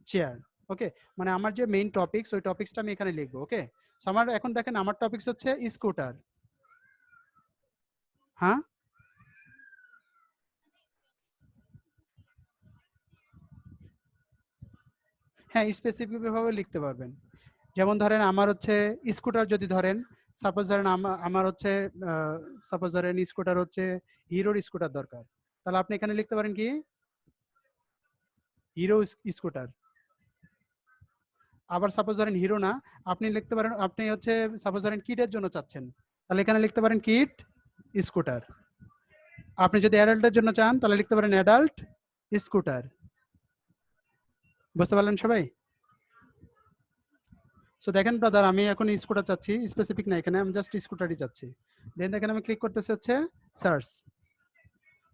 চেয়ার। ওকে, মানে আমার যে মেইন টপিকস ওই টপিক্সটা আমি এখানে লিখবো। ওকে, আমার এখন দেখেন আমার টপিকস হচ্ছে স্কুটার, হ্যাঁ। হ্যাঁ, স্পেসিফিক ভাবে লিখতে পারবেন। যেমন ধরেন আমার হচ্ছে স্কুটার, যদি ধরেন সাপোজ ধরেন আমার হচ্ছে সাপোজ ধরেন স্কুটার হচ্ছে হিরোর স্কুটার দরকার, তাহলে আপনি এখানে লিখতে পারেন কি হিরো স্কুটার। আবার সাপোজ ধরেন হিরো না, আপনি লিখতে পারেন, আপনি হচ্ছে সাপোজ ধরেন কিডের জন্য চাচ্ছেন, তাহলে এখানে লিখতে পারেন কিড স্কুটার। আপনি যদি অ্যাডাল্টের জন্য চান তাহলে লিখতে পারেন অ্যাডাল্ট স্কুটার। বুঝতে পারলেন সবাই? সো দেখেন ব্রাদার, আমি এখন স্কুটার চাচ্ছি, স্পেসিফিক না, এখানে আমি জাস্ট স্কুটারই চাচ্ছি। দেন দেখেন আমি ক্লিক করতেছি হচ্ছে সার্চ।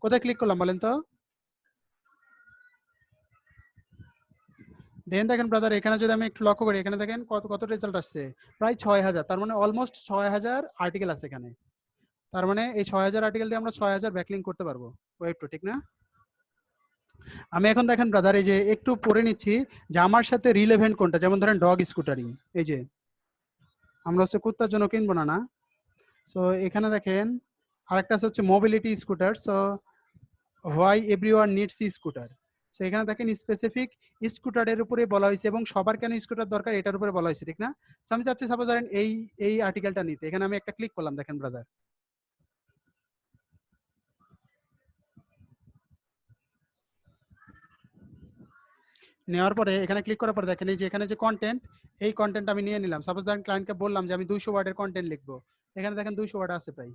কোথায় ক্লিক করলাম বলেন তো? দেন দেখেন ব্রাদার, এখানে যদি আমি একটু লক্ষ্য করি, এখানে দেখেন কত কত রেজাল্ট আসছে, প্রায় 6000। তার মানে অলমোস্ট 6000 আর্টিকেল আছে এখানে। তার মানে এই 6000 আর্টিকেল দিয়ে আমরা 6000 ব্যাকলিঙ্ক করতে পারবো ওয়েব টু, ঠিক না? আমি এখন দেখেন ব্রাদার এই যে একটু পড়ে নিচ্ছি যে আমার সাথে রিলেভেন্ট কোনটা। যেমন ধরেন ডগ স্কুটারিং, এই যে আমরা হচ্ছে কুত্তার জন্য কিনবো না, না। সো এখানে দেখেন আরেকটা হচ্ছে mobility scooter, so why everyone needs scooter. So এখানে দেখেন স্পেসিফিক স্কুটারের উপরে বলা হয়েছে এবং সবার কেন স্কুটার দরকার এটার উপরে বলা হয়েছে, ঠিক না? সো আমি চাচ্ছি সাপোজ ধরেন এই এই আর্টিকেলটা নিতে, এখানে আমি একটা ক্লিক করলাম, দেখেন ব্রাদার। নেওয়ার পরে এখানে ক্লিক করার পরে দেখেন এই যে এখানে যে কন্টেন্ট, এই কন্টেন্ট আমি নিয়ে নিলাম। সাপোজ ধরেন ক্লায়েন্টকে বললাম যে আমি 200 ওয়ার্ডের কন্টেন্ট লিখবো, এখানে দেখেন 200 ওয়ার্ড আছে প্রায়।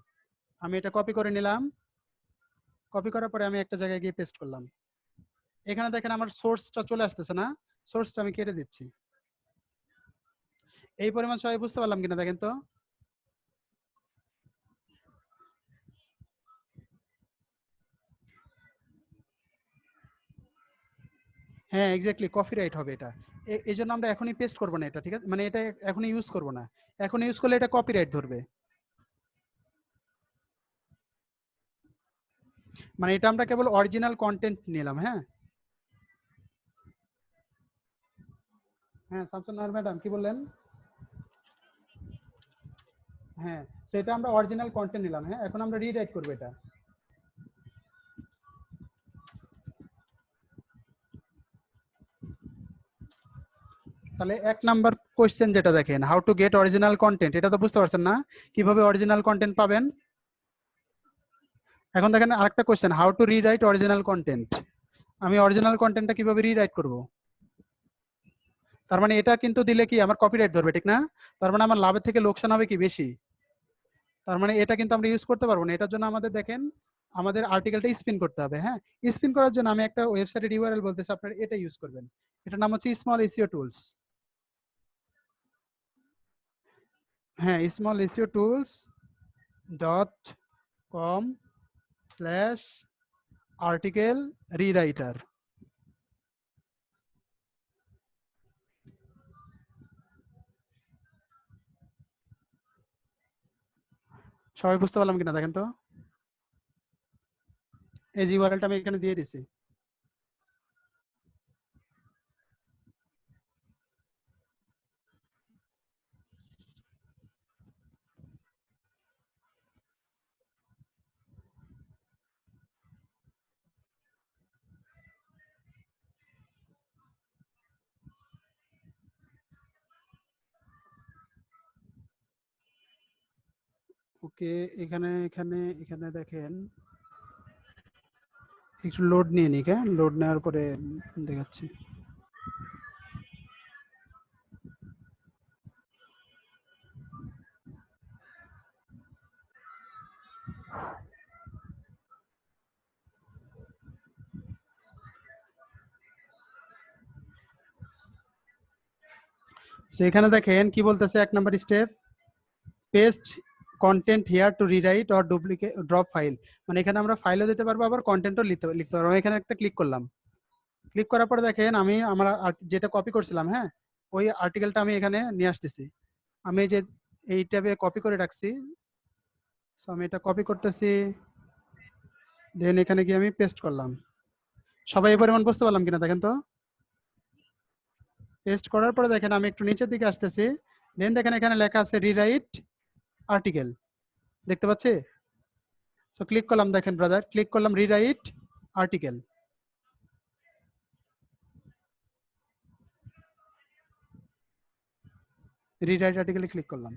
আমি এটা কপি করে নিলাম, কপি করার পরে আমি একটা জায়গায় গিয়ে পেস্ট করলাম। এখানে দেখেন আমার সোর্সটা চলে আসতেছে না, সোর্সটা আমি কেটে দিচ্ছি। এই পরিমাণ সবাই বুঝতে পারলাম কিনা দেখেন তো? হ্যাঁ, এক্স্যাক্টলি কপিরাইট হবে এটা। এই জন্য আমরা এখনই পেস্ট করবো না এটা, ঠিক আছে, মানে এটা এখনই ইউজ করবো না। এখন ইউজ করলে এটা কপিরাইট ধরবে। মানে এটা আমরা কেবল অরিজিনাল কন্টেন্ট নিলাম, হ্যাঁ। হ্যাঁ, শামসুন নাহার ম্যাডাম কি বললেন? হ্যাঁ, সেটা আমরা অরিজিনাল কন্টেন্ট নিলাম, হ্যাঁ। এখন আমরা রিরাইট করবো এটা। তাহলে 1 নাম্বার কোশ্চেন যেটা দেখেন, how to gate original content, এটা তো বুঝতে পারছেন না কিভাবে অরিজিনাল কন্টেন্ট পাবেন। এখন দেখেন আরেকটা question, how to rewrite original content. আমি অরিজিনাল কন্টেন্টটা কিভাবে রিরাইট করব? তার মানে এটা কিন্তু দিলে কি আমার কপিরাইট ধরবে, ঠিক না? তার মানে আমার লাভের থেকে লোকসান হবে কি বেশি। তার মানে এটা কিন্তু আমরা ইউজ করতে পারবো না। এটার জন্য আমাদের দেখেন আমাদের আর্টিকেলটা স্পিন করতে হবে, হ্যাঁ। স্পিন করার জন্য আমি একটা ওয়েবসাইটের ইউআরএল বলতেছি, আপনারা এটা ইউজ করবেন। এটার নাম হচ্ছে স্মল এসইও টুলস। হ্যাঁ, স্মল এসইও টুলস .com/আর্টিকেল রিরাইটার। সবাই বুঝতে পারলাম কিনা দেখেন তো? এই যে ইউআরএলটা আমি এখানে দিয়ে দিছি। ওকে, এখানে এখানে এখানে দেখেন একটু লোড নিয়ে নিক, হ্যাঁ, লোড নেওয়ার পরে দেখাচ্ছি। তো এখানে দেখেন কি বলতেছে, 1 number step, paste content here to rewrite or duplicate drop file. মানে এখানে আমরা ফাইলও দিতে পারবো, আবার কন্টেন্টও লিখতে পারবো। এখানে একটা ক্লিক করলাম, ক্লিক করার পরে দেখেন আমি আমার যেটা কপি করছিলাম, হ্যাঁ, ওই আর্টিকেলটা আমি এখানে নিয়ে আসতেছি। আমি এই যে এই ট্যাবে কপি করে রাখছি, সো আমি এটা কপি করতেছি, দেন এখানে গিয়ে আমি পেস্ট করলাম। সবাই এই পরিমাণ বুঝতে পারলাম কিনা দেখেন তো। পেস্ট করার পরে দেখেন আমি একটু নিচের দিকে আসতেছি, দেন দেখেন এখানে লেখা আছে রিরাইট আর্টিকেল, দেখতে পাচ্ছি। সো ক্লিক করলাম, দেখেন ব্রাদার, ক্লিক করলাম রিরাইট আর্টিকেল। রিরাইট আর্টিকেলে ক্লিক করলাম।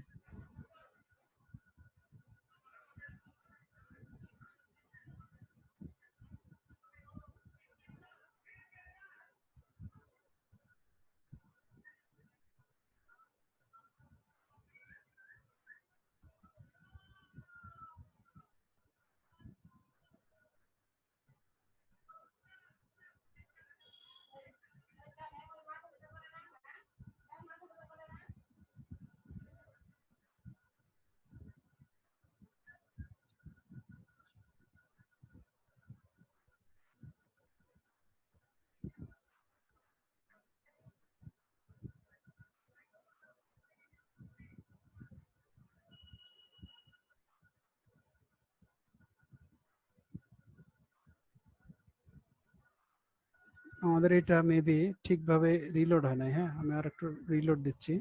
আমাদের এটা মেবি ঠিকভাবে রিলোড হয় নাই, হ্যাঁ, আমি আর একটু রিলোড দিচ্ছি।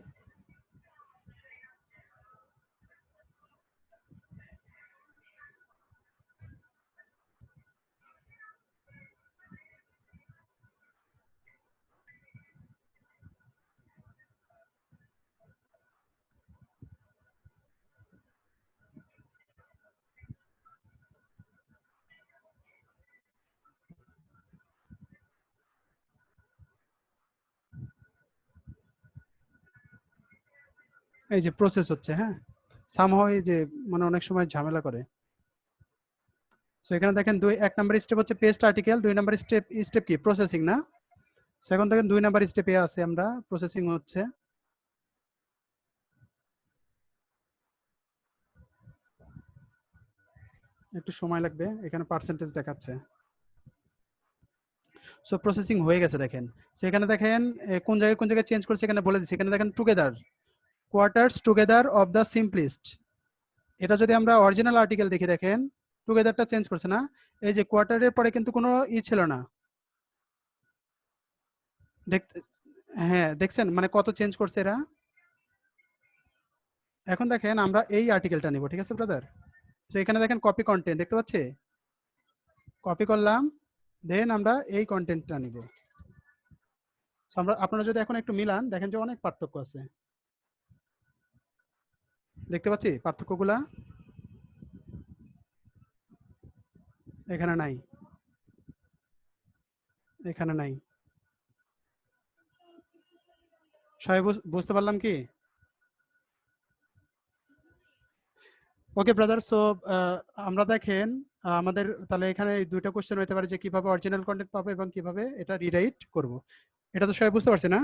এই যে প্রসেস হচ্ছে, হ্যাঁ, সামহাও এই যে মানে অনেক সময় ঝামেলা করে। সো এখানে দেখেন 1 নাম্বার স্টেপ হচ্ছে পেস্ট আর্টিকেল, 2 নাম্বার স্টেপ কি প্রসেসিং না। সো এখন দেখেন 2 নাম্বার স্টেপে আছে আমরা, প্রসেসিং হচ্ছে। একটু সময় লাগবে, এখানে পার্সেন্টেজ দেখাচ্ছে। সো প্রসেসিং হয়ে গেছে দেখেন। সো এখানে দেখেন কোন জায়গায় চেঞ্জ করছে এখানে বলে দিচ্ছি। এখানে দেখেন together, quarters together of the simplest. এটা যদি আমরা অরিজিনাল আর্টিকেল দেখি, দেখেন টুগেদারটা চেঞ্জ করছে না। এই যে কোয়ার্টারের পরে কিন্তু কোনো ছিল না, দেখতে, হ্যাঁ দেখছেন মানে কত চেঞ্জ করছে এরা। এখন দেখেন আমরা এই আর্টিকেলটা নিব, ঠিক আছে ব্রাদার। তো এখানে দেখেন কপি কন্টেন্ট দেখতে পাচ্ছি, কপি করলাম, দেন আমরা এই কন্টেন্টটা নিব। আমরা আপনারা যদি এখন একটু মিলান দেখেন যে অনেক পার্থক্য আছে, দেখতে পাচ্ছি পার্থক্যগুলা এখানে নাই, এখানে নাই। সবাই বুঝতে পারলাম কি? ওকে ব্রাদার। সো আমরা দেখেন আমাদের তাহলে এখানে এই দুইটা কোশ্চেন হতে পারে যে কিভাবে অরিজিনাল কন্টেন্ট পাবো এবং কিভাবে এটা রিরাইট করব। এটা তো সবাই বুঝতে পারছি না?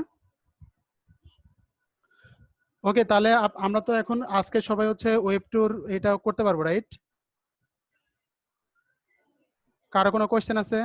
ওকে, তাহলে আমরা তো এখন আজকে সবাই হচ্ছে ওয়েব ট্যুর এটা করতে পারবো, রাইট? কারো কোনো কোশ্চেন আছে?